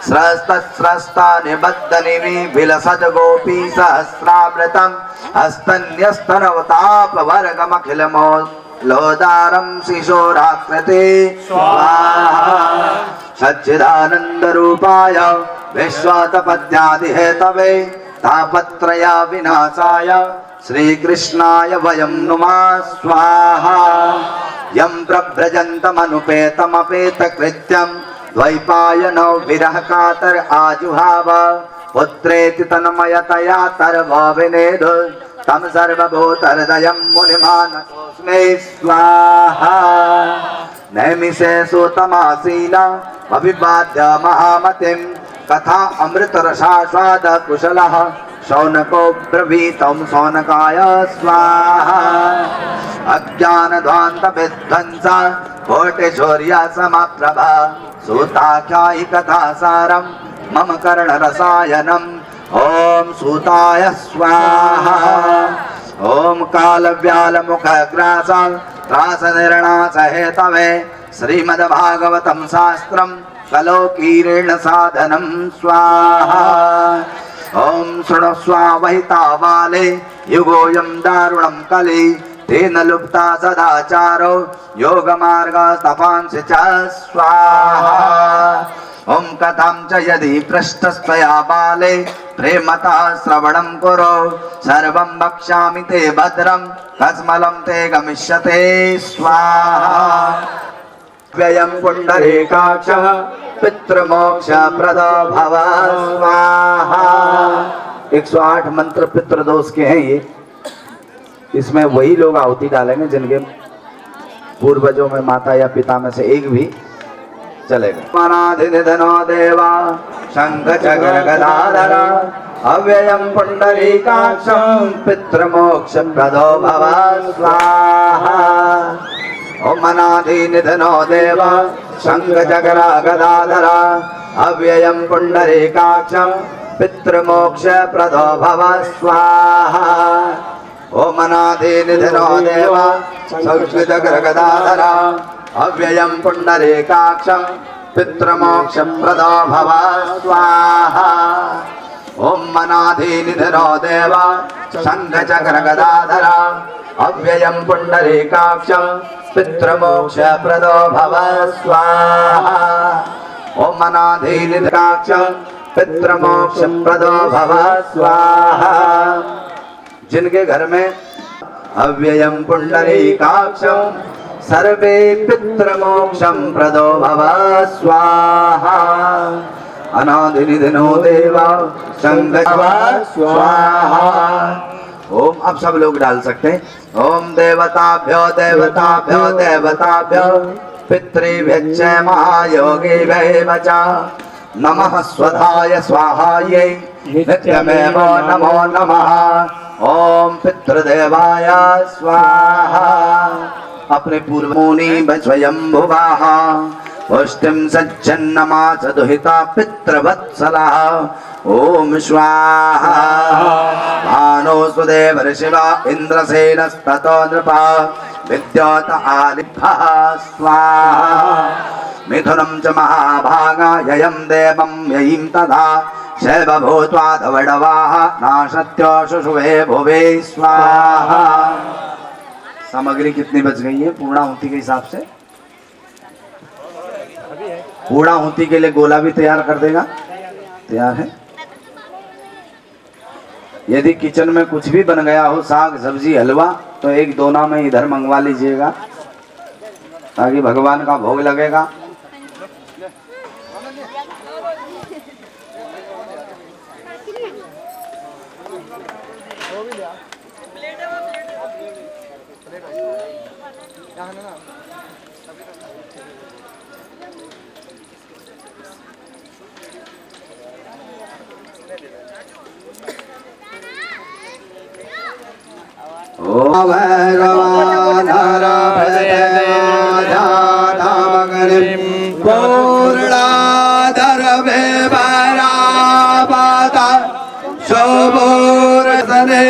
स्रस्ता निबद्ध निविलसद गोपी सहस्रामृतं हस्तन्यस्तनवताप वर्गमखिलमो लोदारं शिशोराकृते स्वाहा सच्चिदानंद रूपाय विश्वतपद्यादिहेतवे तापत्रय विनाशाय श्रीकृष्णाय वयं नुमः स्वाहा यं प्रव्रजन्तमनुपेतमपेतकृत्यं द्वैपायनो विरह कातर आजुहाव पुत्रेति तन्मयतया तर्वविनेदु तं सर्वभूतहृदयं मुनिमानतोऽस्मै स्वाहा नैमिषे सुतमासीना अभिवाद्य महामतिं कथा अमृतरसास्वाद कुशलः शौनको ब्रवीतं शौनकाय स्वाहा अज्ञानध्वान्तविध्वंसा कोटिशौर्या समप्रभा सूताख्यायि कथासारं मम कर्णरसायनम् ॐ सूताय स्वाहा ॐ कालव्यालमुखग्रासा त्रासनिर्णासहेतवे श्रीमद्भागवतं शास्त्रं कलौकीरेण साधनं स्वाहा ॐ शृणुस्वावहितावाले युगोऽयं दारुणं कलि तेन लुप्ता सदाचारो योगमार्गस्तपांसि च स्वाहा ॐ कथां च यदि पृष्ठस्त्वया बाले प्रेमतः श्रवणं कुरु सर्वं वक्ष्यामि ते भद्रं कस्मलं ते गमिष्यते स्वाहा व्ययं पुण्डरीकाक्षः पितृमोक्षप्रदो भव स्वाहा 108 मंत्र पितृदोष के हैं ये। इसमें वही लोग आहुति डालेंगे जिनके पूर्वजों में माता या पिता में से एक भी चलेगा। मनाधिनिधनो देवा शंख चक्र गदाधर अव्ययं पुण्डरीकाक्षं पितृमोक्षप्रदो भव स्वाहा ओम अनाधिनिधनो देवा शंख चक्र गदाधर अव्ययं पुण्डरीकाक्षं पितृमोक्षप्रदो भव स्वाहा ओम अनाधिनिधनो देवा शंख चक्र गदाधर अव्ययं पुण्डरीकाक्षं पितृमोक्षप्रदो भव स्वाहा ओम अनाधिनिधनो देवा शंख चक्र गदाधर अव्ययं पुण्डरीकाक्षं पितृमोक्षप्रदो भव स्वाहा ओम अनाधिनिधकाक्षं पितृमोक्षप्रदो भव स्वाहा। जिनके घर में अव्ययं पुण्डरीकाक्षं सर्वे पितृमोक्षं प्रदो भव स्वाहा अनादिनिधनो देवा शंख स्वाहा। ओम अब सब लोग डाल सकते हैं। ओम देवताभ्यो देवताभ्यो देवताभ्यो पितृभ्यश्च महायोगिभ्यो च नमः स्वधाय स्वाहायै नित्यमेव नमो नमः। ओम पितृदेवाय स्वाहा। अपने पूर्व मुनि स्वयंभुवाः पुष्टिं सज्जन्नमास दुहिता पितृवत्सलः ओम स्वाहा भानो सुदेव ऋषिवा इंद्रसेनस्ततो नृपा विद्योत आलिभः स्वाहा मिथुनं च महाभागा ययं देवं ययीं तथा शैव भूत्वा धवडवाः नाशत्यो शुशुभे भुवे स्वाहा। सामग्री कितनी बच गई है पूर्णाहुति के हिसाब से? पूर्णाहुति के लिए गोला भी तैयार कर देगा? तैयार है। यदि किचन में कुछ भी बन गया हो साग सब्जी हलवा तो एक दोना में इधर मंगवा लीजिएगा ताकि भगवान का भोग लगेगा। पूर्णाधर बेबरापता शोभोरसने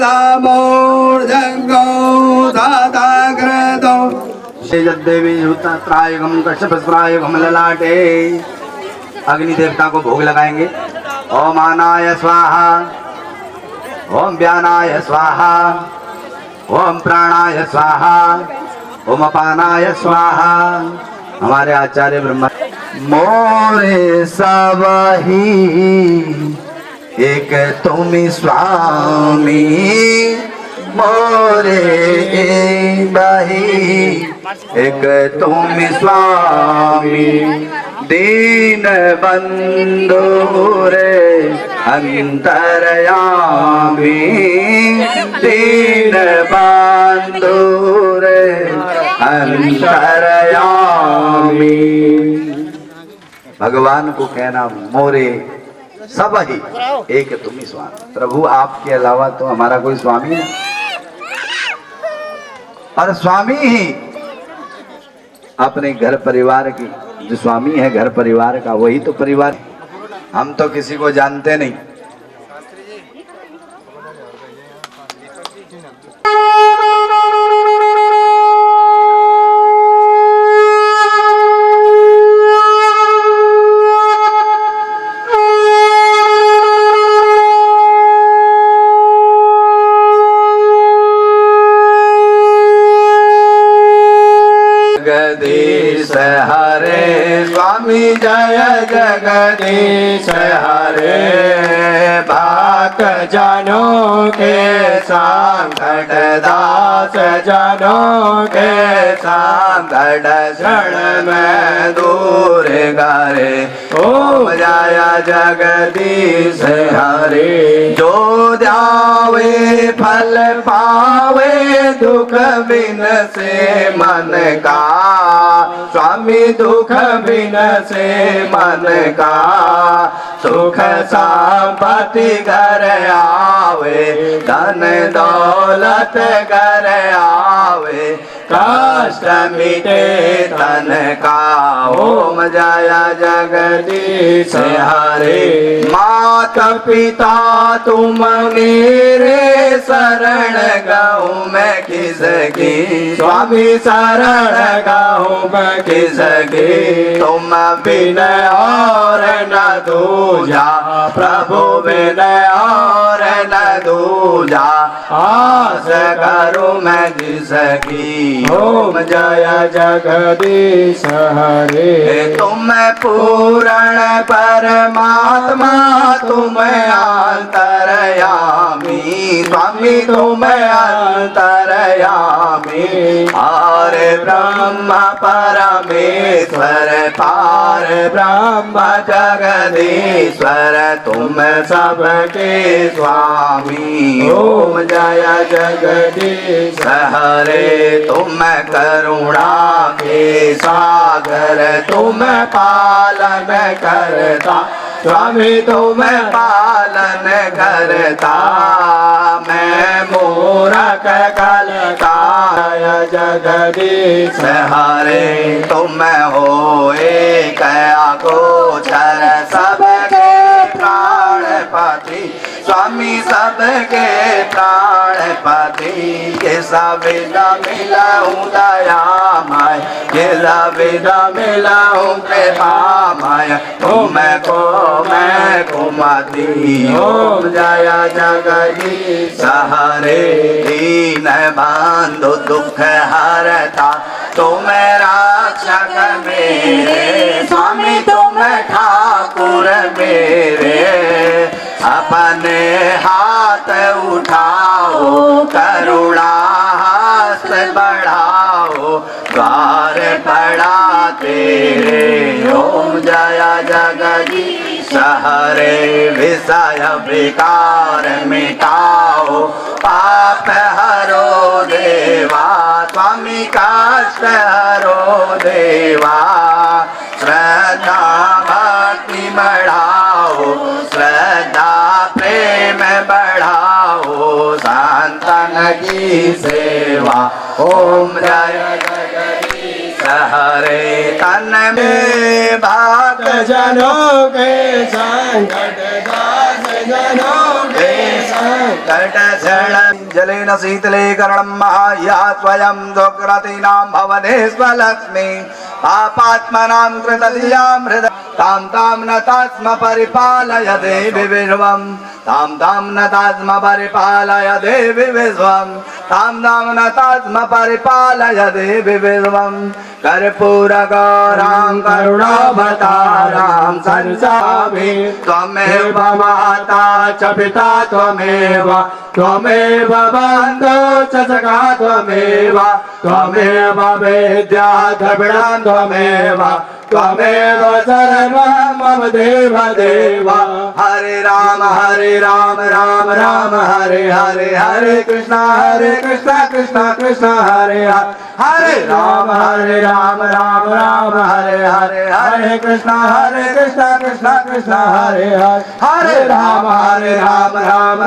नमोर्जंगो दाता देवी त्रायुगम कश्यप त्रायुगम ललाटे। अग्नि देवता को भोग लगाएंगे। ओम आनाय स्वाहा, ओम व्यानाय स्वाहा, ओम प्राणाय स्वाहा, ओम अपानाय स्वाहा। हमारे आचार्य ब्रह्मा मोरे सबही एक तुम स्वामी, मोरे बही एक तुम स्वामी। दीन बंधु रे अंतरयामी, दीन बंधु रे अंतरयामी। भगवान को कहना मोरे सब ही एक तुम ही स्वामी। प्रभु आपके अलावा तो हमारा कोई स्वामी नहीं, और स्वामी ही अपने घर परिवार की, जो स्वामी है घर परिवार का वही तो परिवार। हम तो किसी को जानते नहीं। जगदीश हरे स्वामी जय जगदीश हरे। भाक जनों के संकट दास जनों के संकट क्षण में दूर करे। ओम जय जगदीश हरे। जो ध्यावे फल पावे दुख बिन से मन का, स्वामी दुख बिन से मन का। सुख संपत्ति घर आवे, धन दौलत घर आवे। कष्ट मिटे तन का। ओम जय जगदीश हरे। माता पिता तुम मेरे शरण गाऊं मैं किसकी, स्वामी शरण गाऊं मैं किसकी। तुम बिन और न दूजा, प्रभु बिन और न दूजा। आस करूं मैं जिसकी। ओम जय जगदीश हरे। तुम पूर्ण परमात्मा तुम अंतरयामी, स्वामी तुम अंतरयामी। और ब्रह्म परमेश्वर पार ब्रह्म जगदीश्वर तुम सबके स्वामी। ओम जय जगदीश हरे। तुम करुणा के सागर तुम पालन करता, स्वामी तुम पालन करता। मैं मूरख कलकाय जगदीश हरे। तुम हो एक अगोचर सबके प्राणपति, स्वामी सबके प्राणपति। के सविदा मिलाऊं दयामय, के सविदा मिलाऊं कृपामय। तुमको मैं कुमति। ओम जय जगदीश हरे। दीन बंधु दुख हरता तुम रक्षक मेरे, स्वामी तुम ठाकुर मेरे। अपने हाथ उठाओ करुणा हस्त बढ़ाओ, द्वार पड़ा तेरे। ओम जय जगदीश हरे। विषय विकार मिटाओ, पाप हरो देवा, स्वामी कष्ट हरो देवा। श्रद्धा भक्ति बढ़ाओ, श्रद्धा प्रेम बढ़ाओ, संतन की सेवा। ओम जय जगदीश हरे। तन में भाग जनों के संकट दास जनों जलेन शीतलीकरणं महाया स्वयं दुःखरतीनां भवने स्वलक्ष्मी पापात्मनां कृतधियां हृदय तां तां न तस्म परिपालय देवि विश्वं तां तां न तस्म परिपालय देवि विश्वं तां तां न तस्म परिपालय देवि विश्वं कर्पूरगौरां करुणावतारां संसामि त्वमेव माता च पिता त्वमेव त्वमेव बन्धो च सखा त्वमेव त्वमेव वेद्या द्रविणं त्वमेव त्वमेव सर्वं मम देव देव हरे राम राम राम हरे हरे हरे कृष्णा कृष्णा कृष्णा हरे हरे राम राम हरे हरे हरे कृष्णा कृष्णा कृष्णा हरे हरे राम राम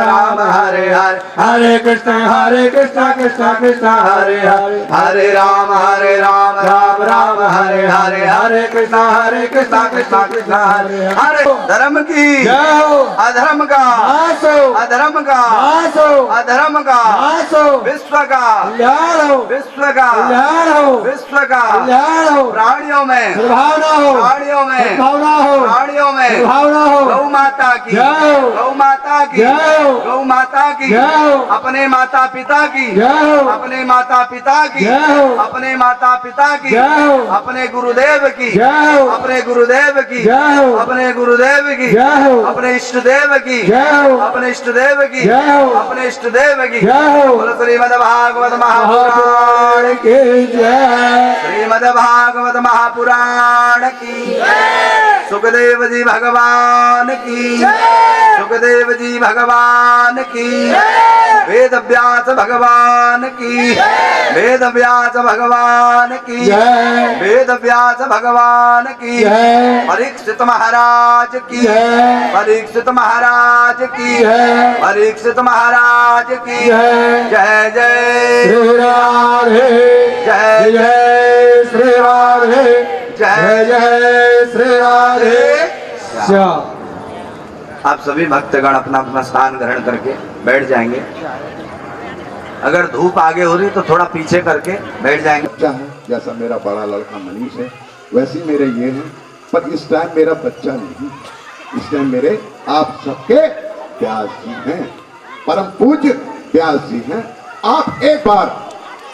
हरे हरे हरे कृष्णा कृष्णा हरे हरे राम राम हरे हरे हरे कृष्णा कृष्णा हरे हरे धर्म की अधर्म का अधर्म का अधर्म का विश्व का विश्व का विश्व का प्राणियों में गौ माता की गौ माता की गौ माता की अपने माता पिता की अपने माता पिता की अपने माता पिता की अपने गुरुदेव की अपने गुरुदेव की अपने गुरुदेव की अपने इष्ट देव की अपने इष्ट देव की अपने इष्ट देव की श्रीमद् भागवत महापुराण की श्रीमद् भागवत महापुराण की सुखदेव जी भगवान की सुखदेव जी भगवान की वेद व्यास भगवान की वेद व्यास भगवान की वेद व्यास भगवान की परीक्षित महाराज की परीक्षित महाराज की परीक्षित महाराज की जय जय श्री राधे जय जय श्री राधे जय जय श्री राधे। आप सभी भक्तगण अपना अपना स्थान ग्रहण करके बैठ जाएंगे। अगर धूप आगे हो रही तो थोड़ा पीछे करके बैठ जाएंगे। बच्चा है जैसा मेरा बड़ा लड़का मनीष है वैसे मेरे ये हैं, पर इस टाइम मेरा बच्चा नहीं, इस टाइम मेरे आप सबके व्यास जी हैं, परम पूज्य व्यास जी हैं। आप एक बार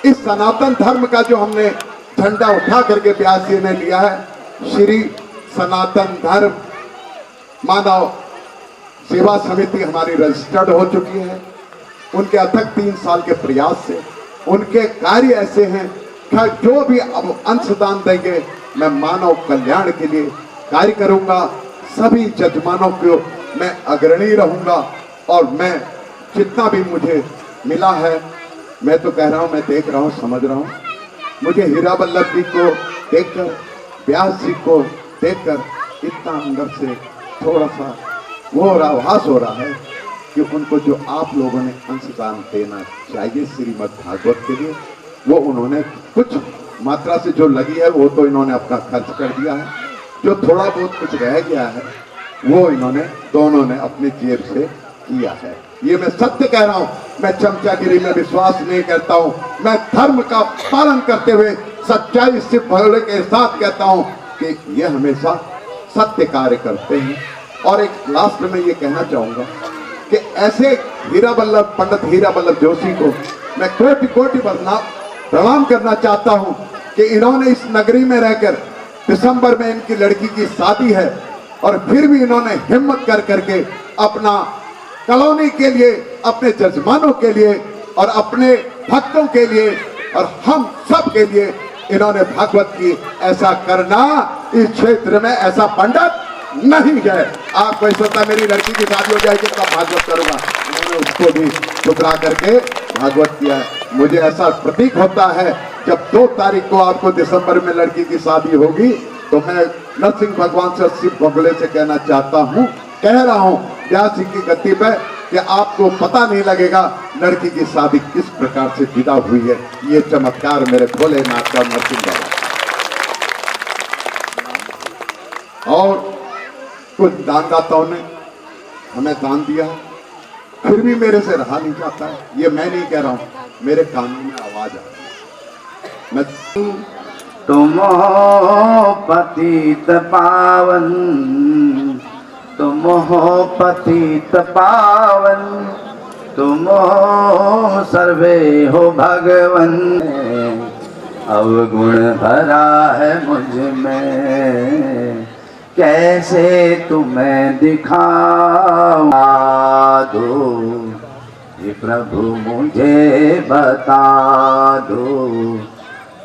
इस सनातन धर्म का जो हमने झंडा उठा करके व्यास जी ने लिया है, श्री सनातन धर्म मानव सेवा समिति हमारी रजिस्टर्ड हो चुकी है। उनके अथक 3 साल के प्रयास से उनके कार्य ऐसे हैं कि जो भी अब अंशदान देंगे मैं मानव कल्याण के लिए कार्य करूंगा। सभी जजमानों को मैं अग्रणी रहूंगा और मैं जितना भी मुझे मिला है मैं तो कह रहा हूं, मैं देख रहा हूं, समझ रहा हूं। मुझे हीरा वल्लभ जी को देखकर, व्यास जी को देखकर इतना अंदर से थोड़ा सा वो आभास हो रहा है कि उनको जो आप लोगों ने अंशदान देना चाहिए श्रीमद् भागवत के लिए, वो उन्होंने कुछ मात्रा से जो लगी है वो तो इन्होंने अपना खर्च कर दिया है। जो थोड़ा बहुत कुछ रह गया है वो इन्होंने दोनों ने अपनी जेब से किया है। ये मैं सत्य कह रहा हूँ, मैं चमचागिरी में विश्वास नहीं करता हूँ। मैं धर्म का पालन करते हुए सच्चाई से भले के साथ कहता हूँ कि ये हमेशा सत्य कार्य करते हैं। और एक लास्ट में ये कहना चाहूंगा कि ऐसे हीरा वल्लभ पंडित हीरा वल्लभ जोशी को मैं कोटि कोटि प्रणाम करना चाहता हूं कि इन्होंने इस नगरी में रहकर दिसंबर में इनकी लड़की की शादी है और फिर भी इन्होंने हिम्मत कर करके अपना कॉलोनी के लिए, अपने जजमानों के लिए और अपने भक्तों के लिए और हम सब के लिए इन्होंने भागवत की ऐसा करना, इस क्षेत्र में ऐसा पंडित नहीं है। आपको ऐसा होता मेरी लड़की की शादी हो जाएगी तब भागवत करूंगा, उन्होंने उसको भी ठुकरा करके भागवत किया है। मुझे ऐसा प्रतीक होता है जब 2 तारीख को आपको दिसंबर में लड़की की शादी होगी तो मैं नरसिंह भगवान से शिव भोगले से कहना चाहता हूँ, कह रहा हूँ व्यास जी की गति पे कि आपको पता नहीं लगेगा लड़की की शादी किस प्रकार से विदा हुई है। ये चमत्कार मेरे भोलेनाथ का नरसिंह बाबा। और कुछ दानदाताओं ने हमें दान दिया फिर भी मेरे से रहा नहीं जाता है। ये मैं नहीं कह रहा हूं, मेरे कानों में आवाज आ रही है। मैं तुम हो पतित पावन, तुम हो पतित पावन, तुम हो सर्वे हो भगवन। अवगुण भरा है मुझ में, कैसे तुम्हें दिखाऊं दो, ये प्रभु मुझे बता दो,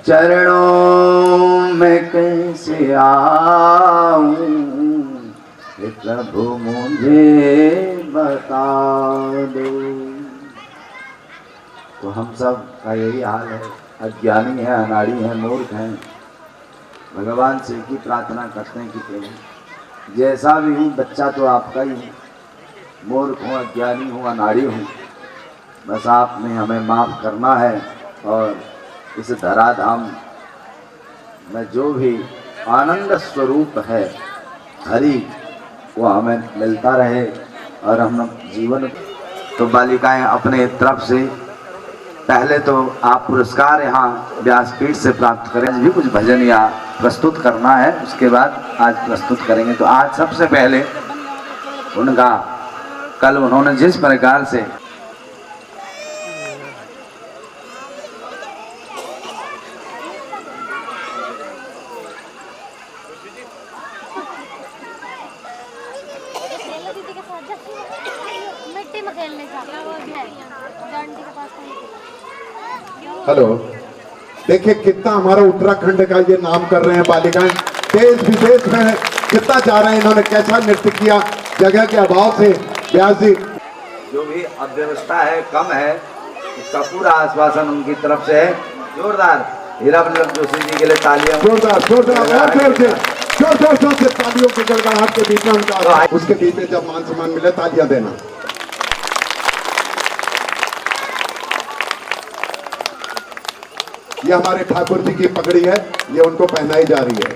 चरणों में कैसे आऊं, ये प्रभु मुझे बता दो। तो हम सब का यही हाल है, अज्ञानी है, अनाड़ी है, मूर्ख हैं। भगवान से की प्रार्थना करते हैं कि प्रभु जैसा भी हूँ, बच्चा तो आपका ही हूँ, मूर्ख हूँ, अज्ञानी हूँ, अनाड़ी हूँ, बस आपने हमें माफ़ करना है। और इस धराधाम में जो भी आनंद स्वरूप है हरि, वो हमें मिलता रहे और हम जीवन। तो बालिकाएं अपने तरफ से पहले तो आप पुरस्कार यहाँ व्यासपीठ से प्राप्त करें, भी कुछ भजन या प्रस्तुत करना है, उसके बाद आज प्रस्तुत करेंगे। तो आज सबसे पहले उनका, कल उन्होंने जिस प्रकार से मिट्टी में खेलने का डांडी के पास। हेलो, देखिए कितना हमारा उत्तराखंड का ये नाम कर रहे हैं बालिकाएं, देश विदेश में कितना जा रहे हैं, इन्होंने कैसा नृत्य किया। जगह के अभाव से व्यास जी जो भी अव्यवस्था है, कम है, इसका पूरा आश्वासन उनकी तरफ से है। जोरदार हीराबल्लभ जोशी जी के लिए तालियां। जोरदार जोरदार और जोर से, जोर से तालियों के गड़गड़ाहट के बीच में उनका, उसके बीच में जब मान सम्मान मिले तालियां देना। ये हमारे ठाकुर जी की पगड़ी है, ये उनको पहनाई जा रही है,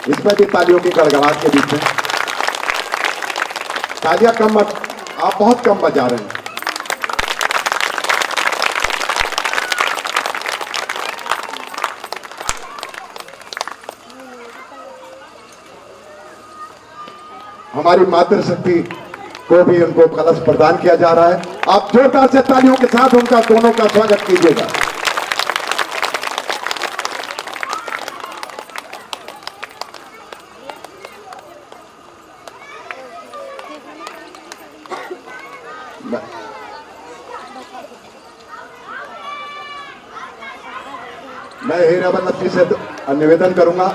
इसमें भी तालियों की गड़गड़ाहट के बीच में। तालियां कम मत, आप बहुत कम बजा रहे हैं। हमारी मातृशक्ति को भी उनको कलश प्रदान किया जा रहा है। आप जोरदार से तालियों के साथ उनका दोनों का स्वागत कीजिएगा। मैं हीराबल्लभ जी से निवेदन करूंगा,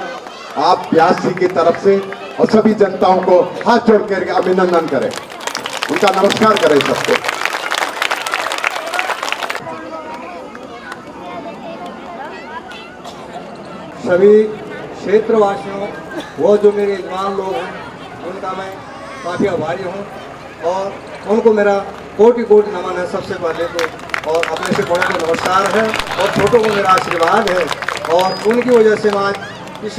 आप व्यास जी की तरफ से और सभी जनताओं को हाथ जोड़ कर अभिनंदन करें, उनका नमस्कार करें सबको। सभी क्षेत्रवासियों, वो जो मेरे यजमान लोग हैं, उनका मैं काफ़ी आभारी हूँ और उनको मेरा कोटि कोटि नमन है सबसे पहले तो। और अपने से बड़ों को नमस्कार है और छोटों को मेरा आशीर्वाद है। और उनकी वजह से मैं आज इस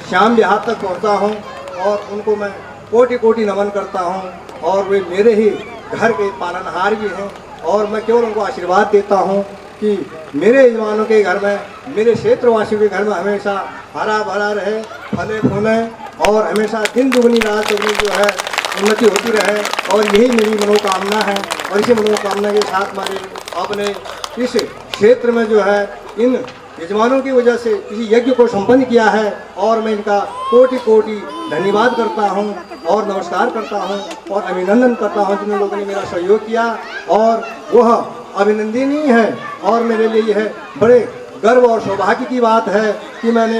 श्याम बिहार तक पहुँचा हूँ और उनको मैं कोटि कोटि नमन करता हूँ। और वे मेरे ही घर के पालनहार भी हैं और मैं केवल उनको आशीर्वाद देता हूँ कि मेरे यजमानों के घर में, मेरे क्षेत्रवासियों के घर में हमेशा हरा भरा रहे, फले फूले और हमेशा दिन दुगनी रात दुगनी जो है उन्नति होती रहे। और यही मेरी मनोकामना है। और इसी मनोकामना के साथ मैंने अपने इस क्षेत्र में जो है इन यजमानों की वजह से इसी यज्ञ को संपन्न किया है। और मैं इनका कोटि कोटि धन्यवाद करता हूं और नमस्कार करता हूं और अभिनंदन करता हूं जिन लोगों ने मेरा सहयोग किया। और वह अभिनंदनीय है और मेरे लिए यह बड़े गर्व और सौभाग्य की बात है कि मैंने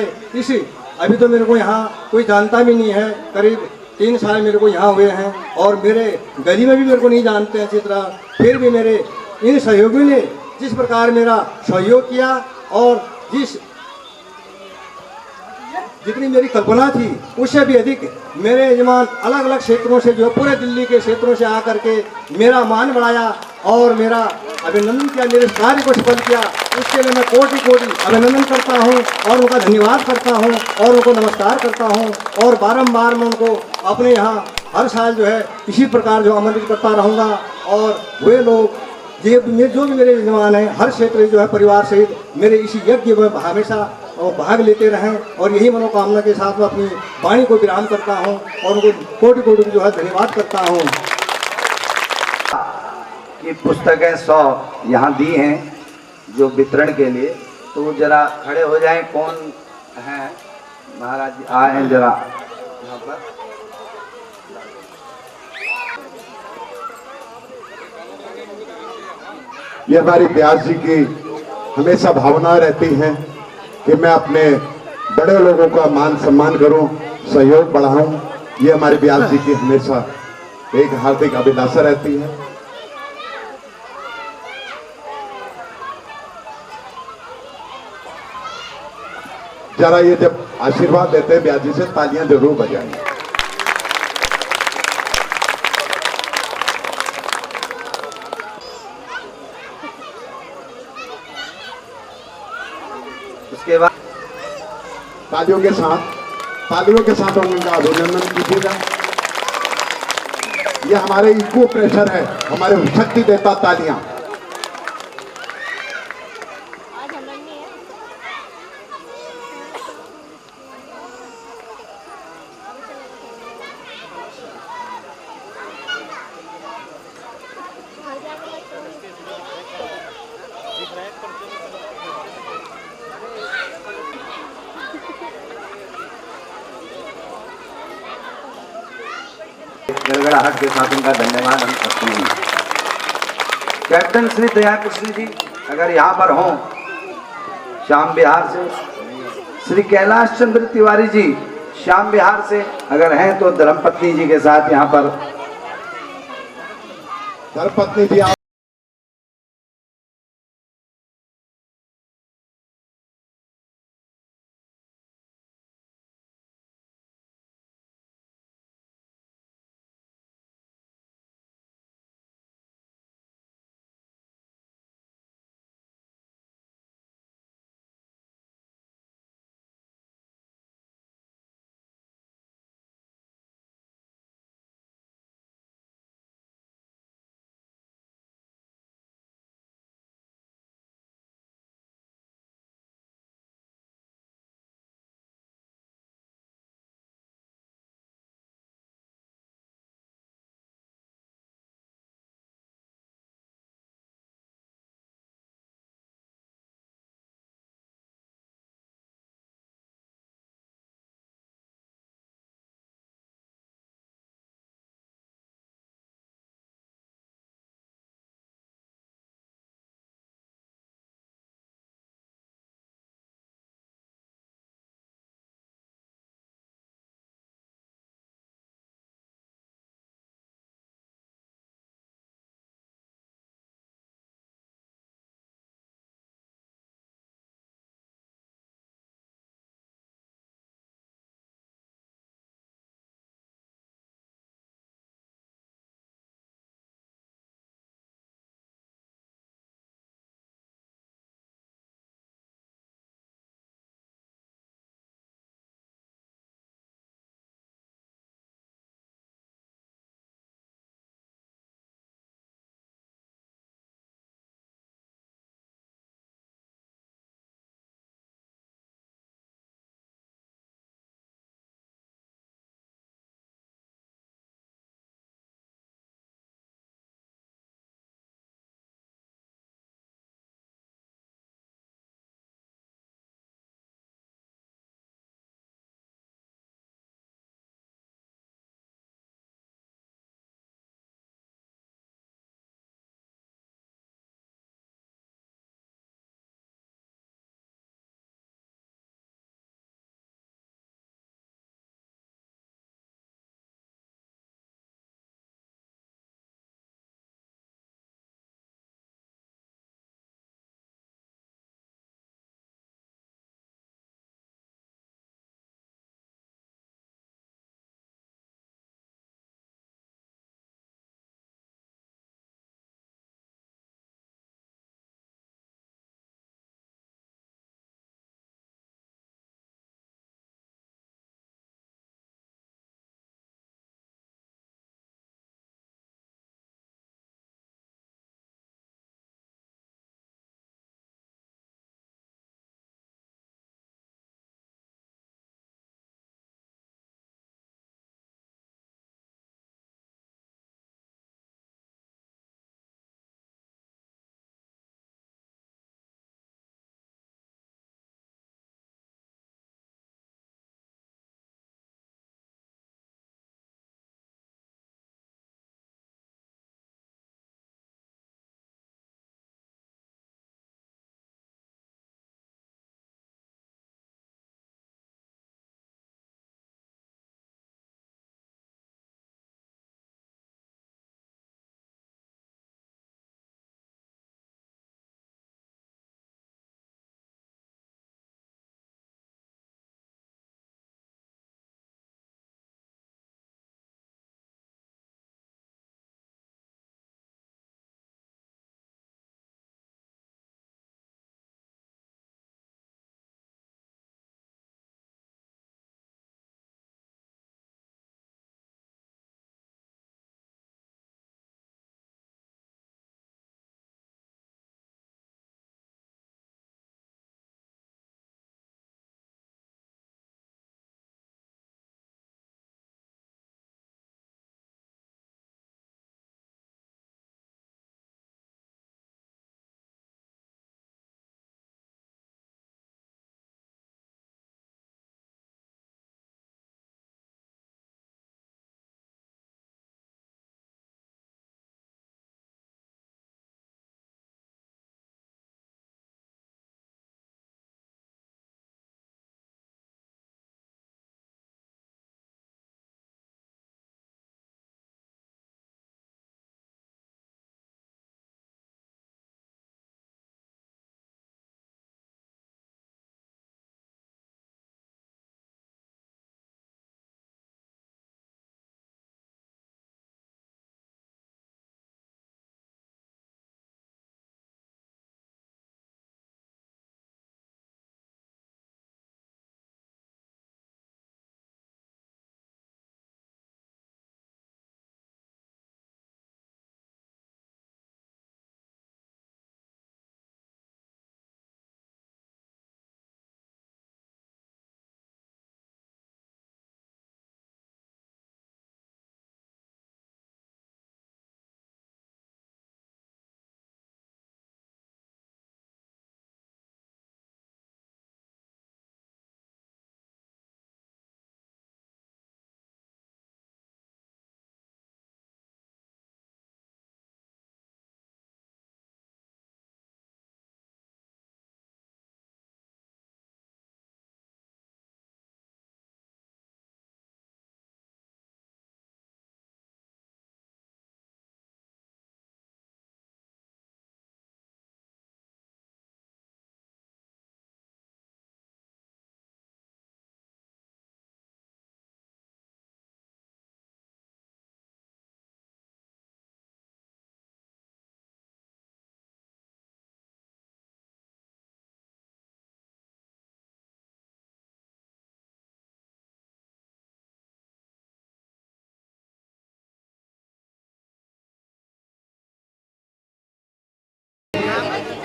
अभी तो मेरे को यहाँ कोई जानता भी नहीं है, करीब 3 साल मेरे को यहाँ हुए हैं और मेरे गली में भी मेरे को नहीं जानते हैं अच्छी तरह। फिर भी मेरे इन सहयोगियों ने जिस प्रकार मेरा सहयोग किया और जितनी मेरी कल्पना थी उससे भी अधिक मेरे यजमान अलग अलग क्षेत्रों से जो पूरे दिल्ली के क्षेत्रों से आकर के मेरा मान बढ़ाया और मेरा अभिनंदन किया, मेरे कार्य को सफल किया। उसके लिए मैं कोटि कोटि अभिनंदन करता हूं और उनका धन्यवाद करता हूं और उनको नमस्कार करता हूं। और बारंबार मैं उनको अपने यहाँ हर साल जो है इसी प्रकार जो आमंत्रित करता रहूँगा और वे लोग जो भी मेरे यजमान हैं हर क्षेत्र जो है परिवार सहित मेरे इसी यज्ञ में हमेशा भाग लेते रहें, और यही मनोकामना के साथ मैं अपनी वाणी को विराम करता हूँ और उनको कोटि कोटि जो है धन्यवाद करता हूँ। कि पुस्तकें 100 यहाँ दी हैं जो वितरण के लिए, तो वो जरा खड़े हो जाएं। कौन हैं महाराज जी आए हैं जरा यहाँ पर। ये हमारी व्यास जी की हमेशा भावना रहती है कि मैं अपने बड़े लोगों का मान सम्मान करूं, सहयोग बढ़ाऊं। ये हमारे व्यास जी की हमेशा एक हार्दिक अभिलाषा रहती है। जरा ये जब आशीर्वाद देते हैं व्यास जी से तालियां जरूर बजाएं। उसके बाद तालियों के साथ उनका अभिनंदन कीजिएगा। ये हमारे इको प्रेशर है, हमारे शक्ति देता तालियां। आज हम लोग नहीं है। गड़गड़ाहट के साथ उनका धन्यवाद हम करते हैं। कैप्टन श्री दया कृष्ण जी अगर यहाँ पर हों, श्याम विहार से श्री कैलाश चंद्र तिवारी जी श्याम विहार से अगर हैं तो धर्मपत्नी जी के साथ यहाँ पर धर्मपत्नी जी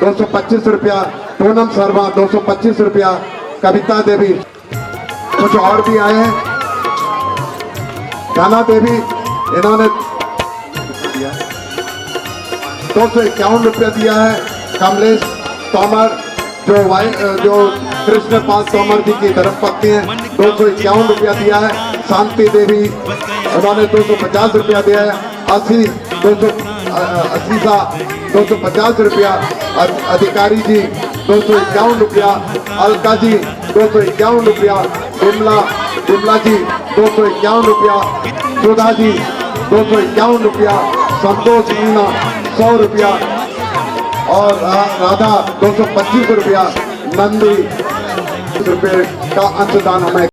225 रुपया, पूनम शर्मा 225 रुपया, कविता देवी, कुछ और भी आए हैं, गाना देवी, इन्होंने 251 रुपया दिया है। कमलेश तोमर जो कृष्ण पाल तोमर जी की धर्मपत्नी है, 251 रुपया दिया है। शांति देवी, उन्होंने 250 रुपया दिया है। 250 रुपया। अधिकारी जी 251 रुपया। अलका जी 251 रुपया। विमला जी 251 रुपया। सुधा जी 251 रुपया। संतोष मीना 100 रुपया और राधा 225 रुपया। नंदी रुपये का अंशदान हमें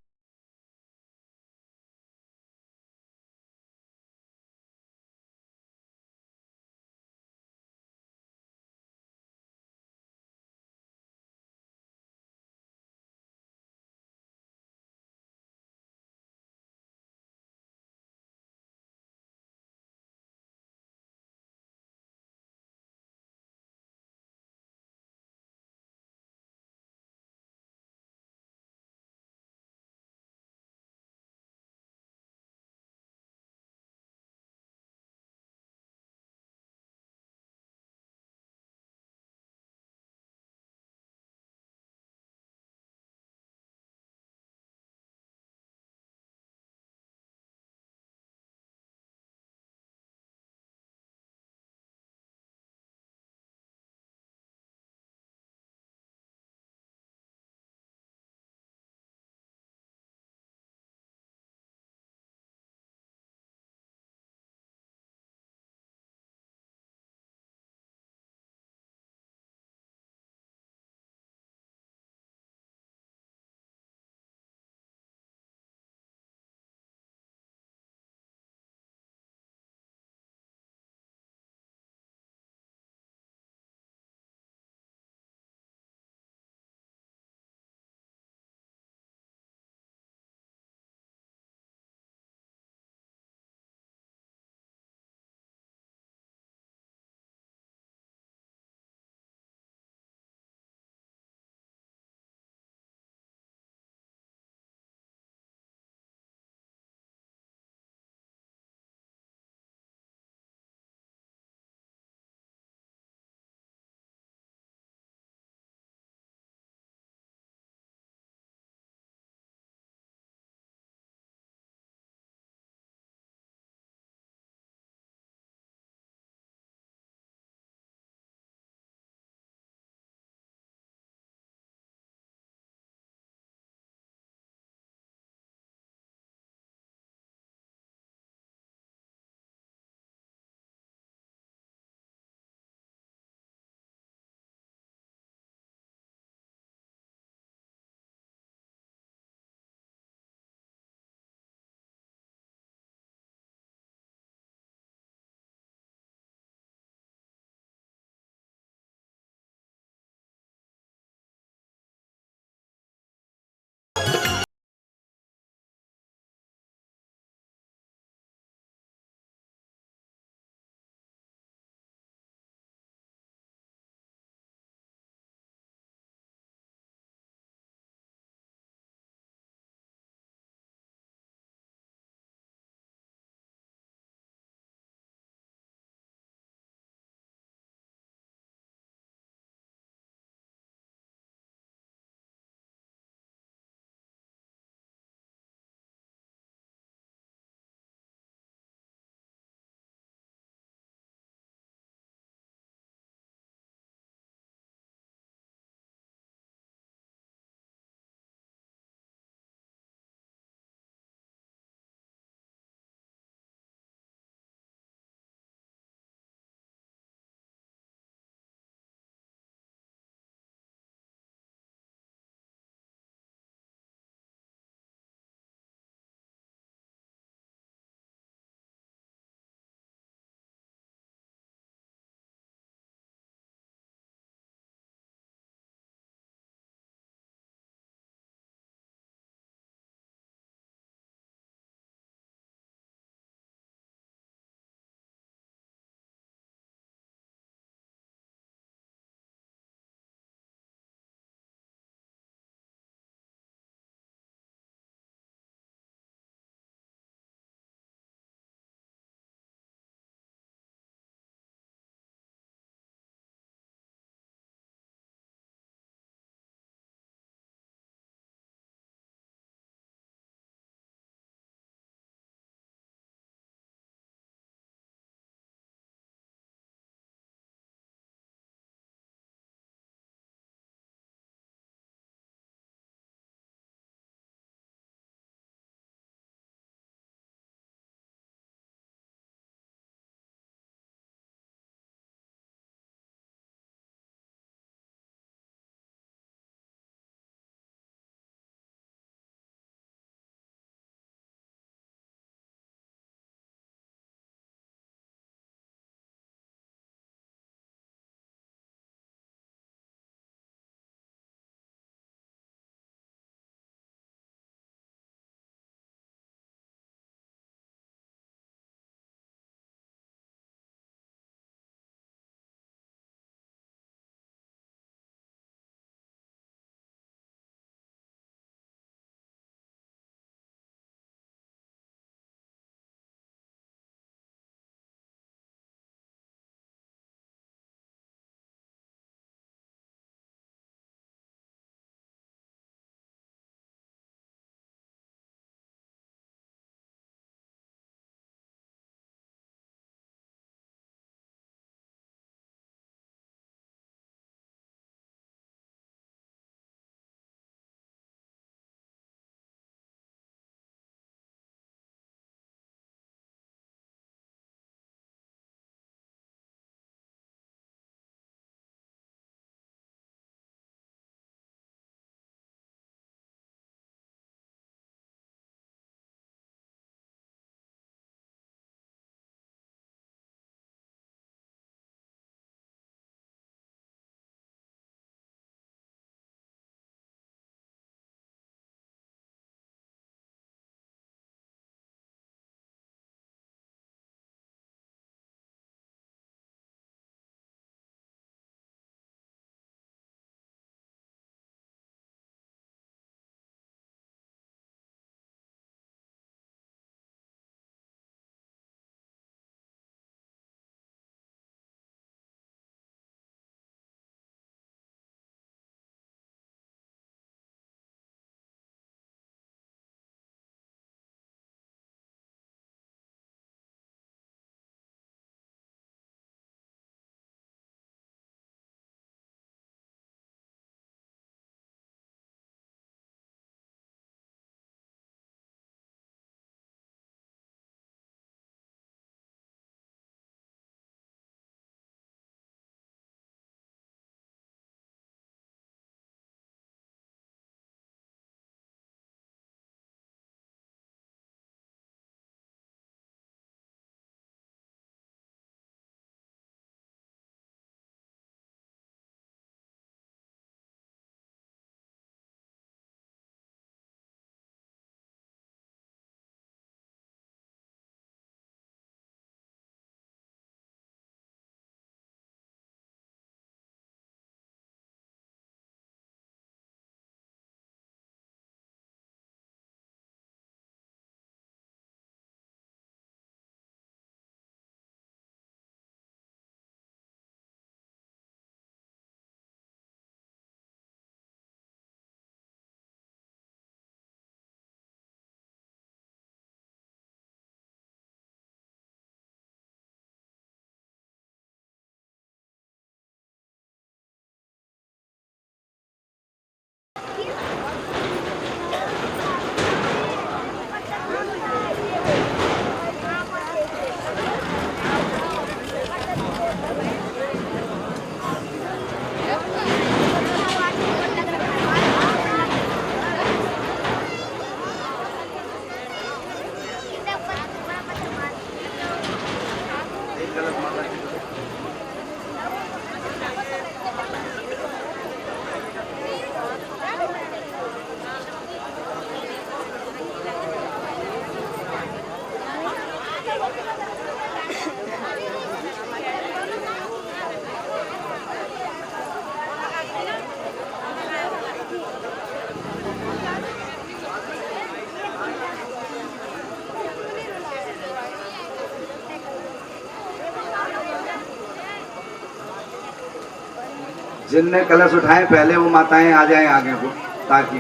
जिनने कलश उठाए पहले वो माताएं आ जाएं आगे को, ताकि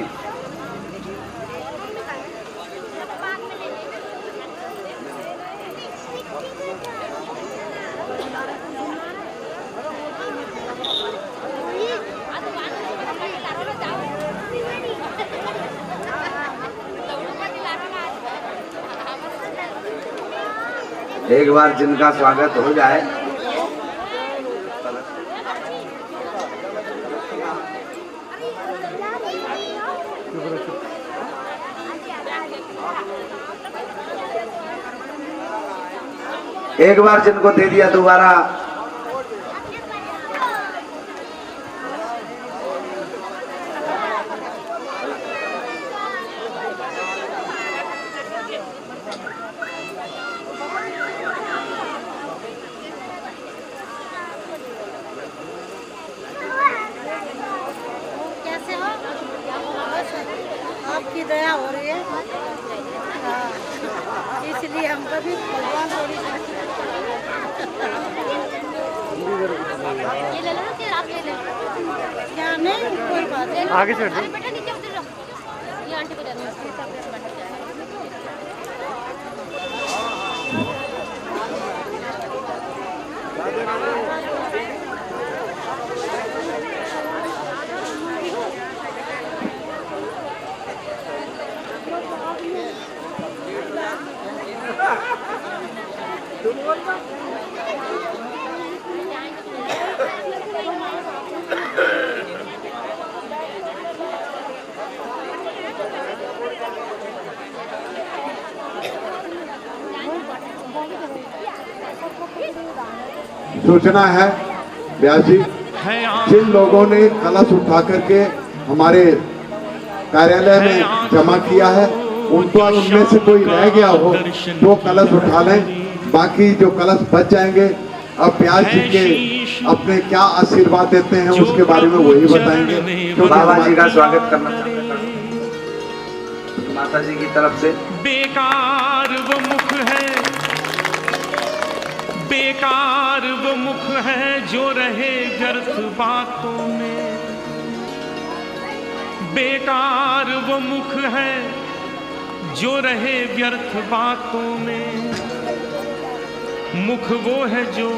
एक बार जिनका स्वागत हो जाए। एक बार जिनको दे दिया दोबारा कैसे हो? आपकी दया हो रही है। हाँ, इसलिए हमको भी भगवान थोड़ी ये ले लो ना, फिर आप ले लो। क्या नहीं, कोई बात नहीं। आगे चढ़। अरे बेटा नीचे उतर रहो। ये आंटी को दे दो। सूचना है व्यास जी, जिन लोगों ने कलश उठा करके हमारे कार्यालय में जमा किया है, उनको उनमें से कोई रह गया हो तो कलश उठा लें। बाकी जो कलश बच जाएंगे, अब व्यास जी के अपने क्या आशीर्वाद देते हैं उसके बारे में वही बताएंगे। क्योंकि बाबा जी का स्वागत करना चाहते हैं माता जी की तरफ से। बेकार वो मुख है, बेकार वो मुख है जो रहे व्यर्थ बातों में। बेकार वो मुख है जो रहे व्यर्थ बातों में। मुख वो है जो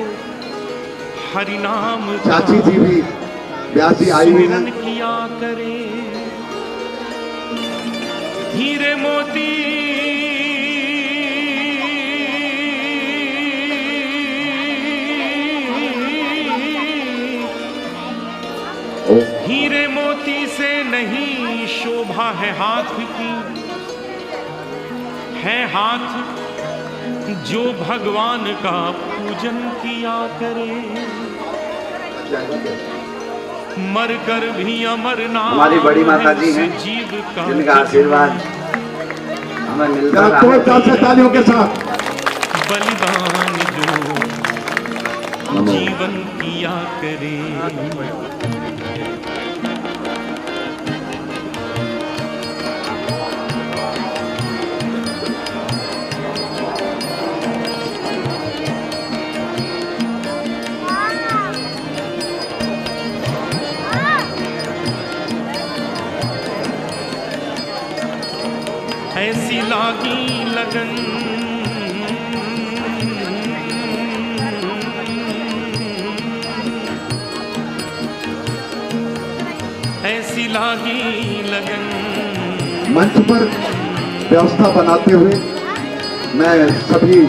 हरि नाम चाची जी भी व्यास जी आई हुई सुमिरन हैं। किया करे। हीरे मोती हीरे मोती से नहीं शोभा है हाथ की, है हाथ जो भगवान का पूजन किया करे। मर कर भी अमर नाम हमारी बड़ी माता जी हैं, जीव का जिनका आशीर्वाद हमें मिलता जरा दो चार से तालियों के साथ बलिदान जो जीवन किया करे। ऐसी लागी लगन ऐसी लागी लगन। मंच पर व्यवस्था बनाते हुए मैं सभी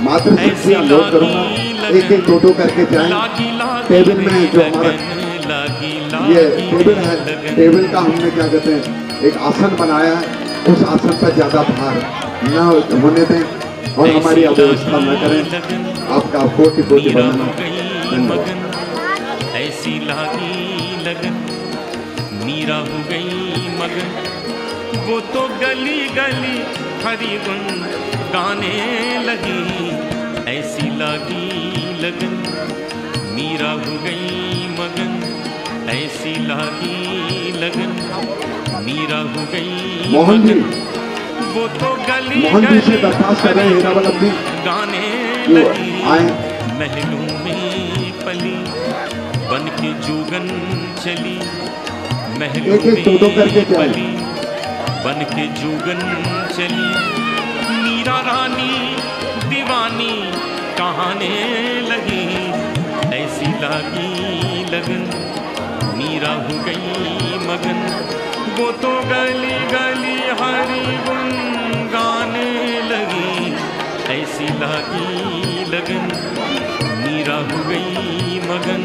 मातृशक्ति से अनुरोध करूंगा, एक एक दो करके जाएं। टेबल में जो हमारा ये टेबल है, टेबल का हमने क्या कहते हैं एक आसन बनाया है, उस आसन पर ज्यादा भार न होने दें और हमारी अव्यवस्था न करें। आपका कोटि कोटि वंदना। धन्यवाद। ऐसी लागी लगन मीरा हो गई मगन। वो तो गली गली हरि गुण गाने लगी। ऐसी लागी लगन मीरा हो गई मगन। ऐसी लागी लगन मीरा हो गई मोहन जी, वो तो गली मोहन जी से दरखास्त कर रहे हैं हीरा वल्लभ जी गाने वो लगी। आए। महलों में पली बन के जोगन चली एक महलों एक दो दो करके में जाओ। पली, बन के जोगन चली मीरा रानी दीवानी कहाने लगी, ऐसी लागी लगन मीरा हो गई मगन। वो तो गली गली हरि गुन गाने लगी, ऐसी लागी लगन मीरा हो गई मगन।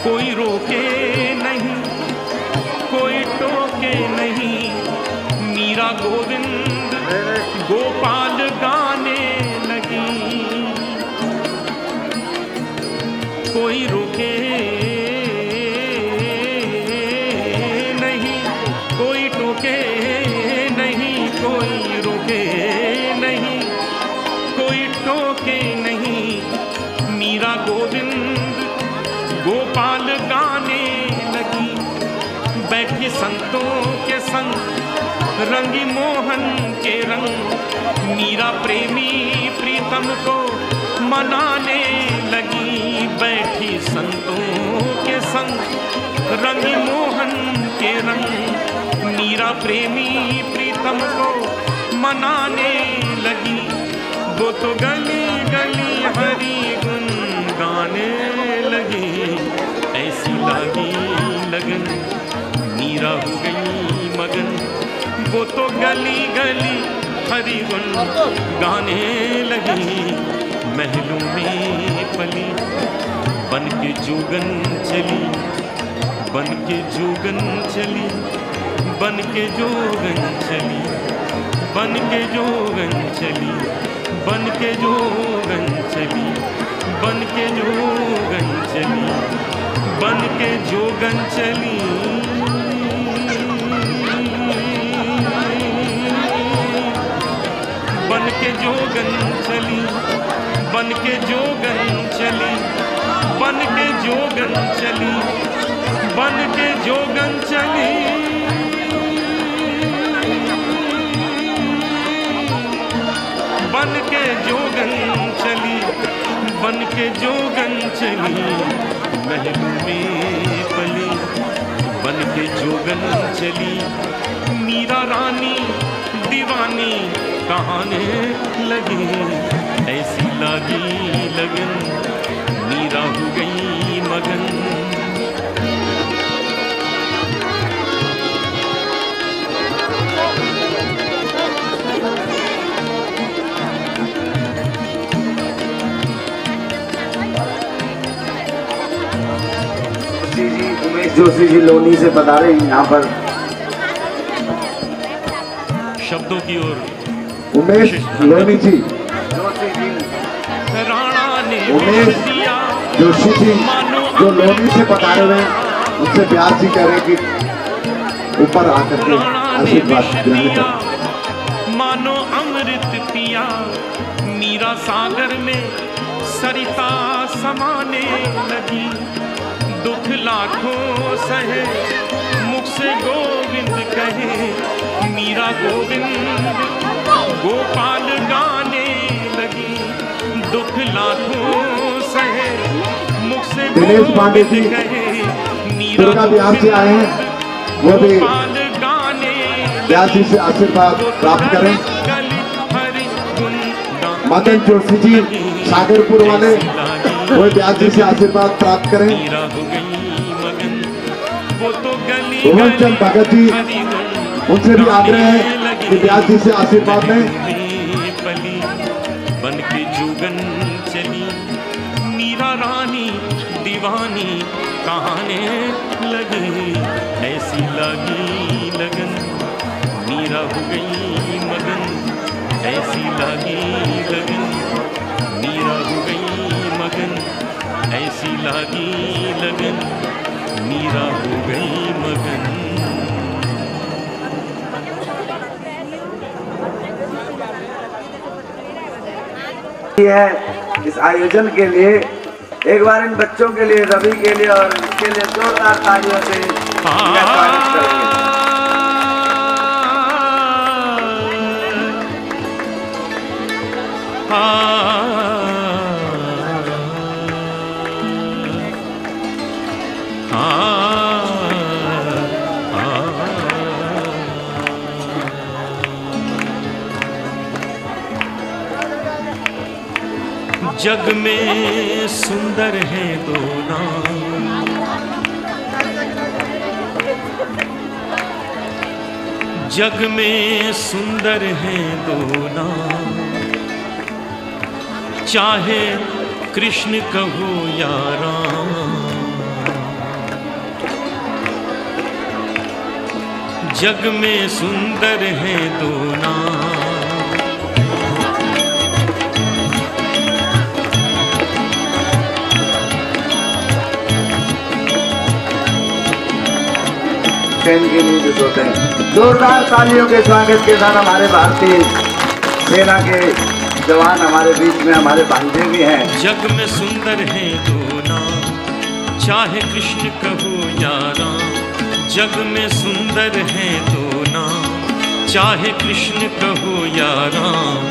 कोई रोके नहीं कोई टोके नहीं, मीरा गोविंद गोपाल गाने लगी। कोई रोके नहीं कोई टोके नहीं, कोई रोके नहीं कोई टोके नहीं, मीरा गोविंद गोपाल गाने लगी। बैठी संतों के संग रंगी मोहन के रंग, मीरा प्रेमी प्रीतम को मनाने लगी। बैठी संतों के संग रंगी मोहन के रंग, मीरा प्रेमी प्रीतम को मनाने लगी। वो तो गली गली हरि गुन गाने लगी, ऐसी लागी लगन मीरा हो गई मगन। वो तो गली गली हरि गुन गाने लगी, महलों में पली बन के जोगन चली, बन के जोगन चली, बन के जोगन चली, बन के जोगन चली, बन के जोगन चली, बन के जोगन चली, बन के जोगन चली। बन के जोगन चली, बन के जोगन चली, बन के जोगन चली, बन के जोगन चली। बन के जोगन चली, बन के जोगन चली, महलों में पली बन के जोगन चली। मीरा रानी दीवानी कहाने लगी, ऐसी लागी लगन मीरा हो गई मगन। उमेश जोशी जी लोनी से बता रहे हैं यहाँ पर शब्दों की ओर उमेश लोनी जी, जोशी जी राणा ने उमेश दिया जोशी जी जो लोनी से बता रहे हैं, उनसे व्यास जी कह रहे हैं कि ऊपर आकर के राणा ने आशीर्वाद विष ग्रहण दिया करें। मानो अमृत पिया, मीरा सागर में सरिता समाने लगी। दुख लाखों सहे मुख से गोविंद कहे, मीरा गोविंद गोपाल गाने लगी। दुख लाखों सहे मुख से दिनेश पांडे जी गोविंद कहे, मीरा दुर्गा बिहार से आए हैं, वो भी गोपाल गाने व्यास जी से आशीर्वाद प्राप्त करें। गली हरि गुन मदन जोशी जी सागरपुर वाले, वो व्यास जी से आशीर्वाद प्राप्त करें। मीरा हो गई मगन, वो तो गली रोहन गली चंद भगत जी, हरि गुन उनसे भी आग्रह है कि व्यास जी से आशीर्वाद लें। पली बन के जोगन चली, मीरा रानी दीवानी कहाने लगी, ऐसी लागी लगन मीरा हो गई मगन। ऐसी लागी लगन मीरा हो गई मगन, ऐसी लागी लगन मीरा हो गई मगन। है इस आयोजन के लिए। एक बार इन बच्चों के लिए, रवि के लिए और इसके लिए जोरदार तालियों से इनका स्वागत करेंगे। जग में सुंदर है दो नाम, जग में सुंदर है दो नाम, चाहे कृष्ण कहो या राम। जग में सुंदर है दो नाम, ट्रेन के लिए जो होते हैं। जोरदार तालियों के स्वागत के साथ हमारे भारतीय सेना के जवान हमारे बीच में, हमारे भांजे भी हैं। जग में सुंदर है दो नाम, चाहे कृष्ण कहो या राम। जग में सुंदर है दो नाम, चाहे कृष्ण कहो या राम।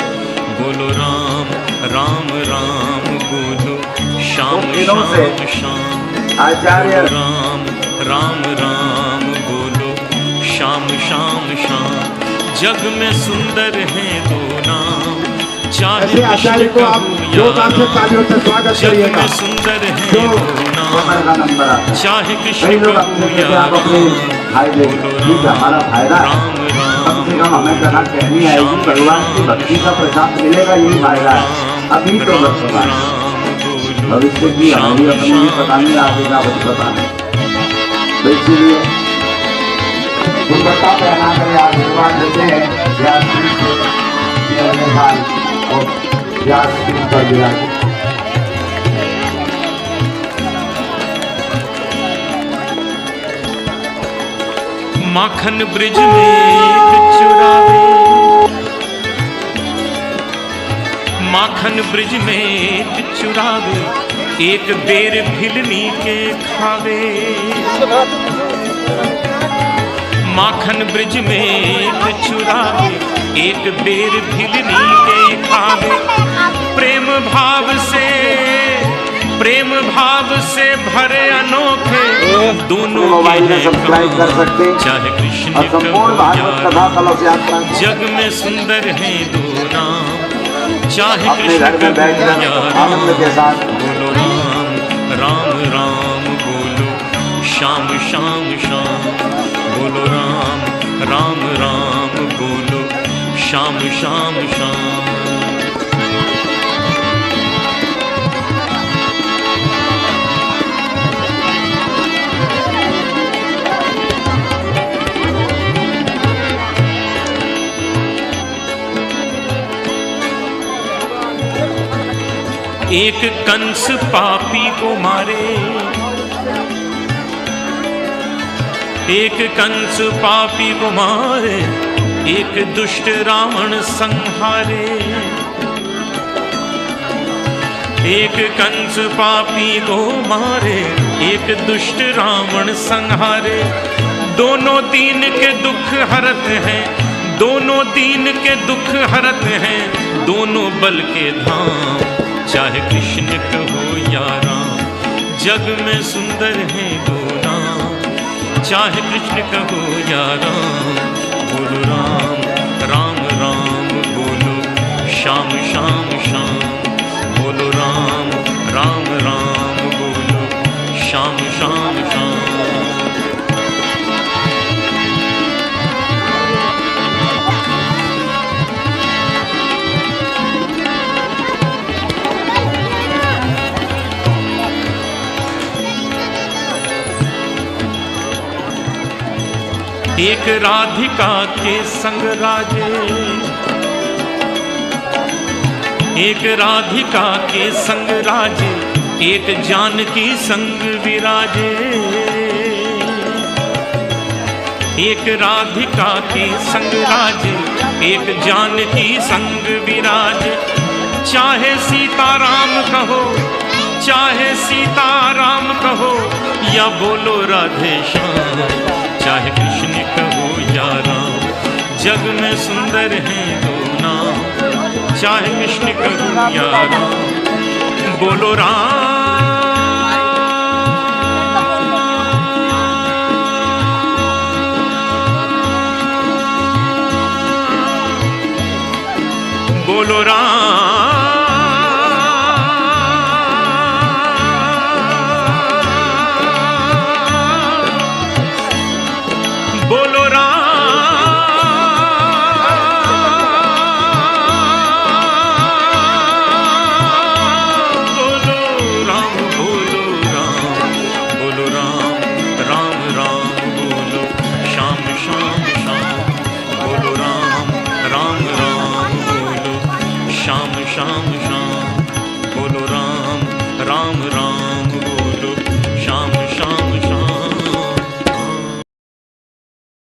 बोलो राम राम राम, बोलो श्याम श्याम श्याम। आचार्य राम राम राम, बोलो श्याम श्याम श्याम। जग में सुंदर है दो नाम, चाहे आचार्य को आप जोरदार से तालियों से स्वागत जग करिएगा। में सुंदर है दो नाम, नंबर आता है। चाहे कई कृष्ण लोग कहो अपने या आप अपने भाई देंगे, ठीक है, हमारा फायदा है। राम कम से राम, कम हमें कहा कहनी आएगी, भगवान की भक्ति का प्रसाद मिलेगा, यही फायदा है। अभी तो वर्तमान भविष्य की हमारी अपनी भी पता नहीं, आगे का कुछ पता नहीं। तो इसीलिए दुपट्टा पहना कर आशीर्वाद देते हैं। व्यास जी से ये अगले साल और व्यास जी पर विराज। माखन ब्रिज में एक चुरावे, माखन ब्रिज में एक चुरावे, एक बेर भिलनी के खावे। माखन ब्रिज में एक चुरावे, एक बेर भिलनी के खावे। प्रेम भाव से भरे अनोखे दोनों मोबाइल में सब्सक्राइब कर सकते हैं, चाहे कृष्ण और संपूर्ण भागवत कथा कलश यात्रा जग में सुंदर है दो नाम, चाहे अपने घर में बैठ कर आनंद के साथ बोलो राम राम राम, बोलो श्याम श्याम श्याम। बोलो राम राम राम, बोलो श्याम श्याम श्याम। एक कंस पापी को मारे, एक कंस पापी को मारे, एक दुष्ट रावण संहारे। एक कंस पापी को मारे, एक दुष्ट रावण संहारे। दोनों दीन के दुख हरत हैं, दोनों दीन के दुख हरत हैं, दोनों बल के धाम, चाहे कृष्ण कहो या राम। जग में सुंदर है दो नाम, चाहे कृष्ण कहो या राम। बोलो राम राम राम, बोलो श्याम श्याम श्याम। बोलो राम राम राम, बोलो श्याम श्याम श्याम। एक राधिका के संग राजे, एक राधिका के संग राजे, एक जानकी संग विराजे। एक राधिका के संग राजे, एक जानकी संग विराजे। चाहे सीताराम कहो, चाहे सीताराम कहो, या बोलो राधे श्याम, चाहे कृष्ण कहो या राम, जग में सुंदर हैं दो नाम, चाहे कृष्ण कहो या राम, बोलो राम, बोलो राम।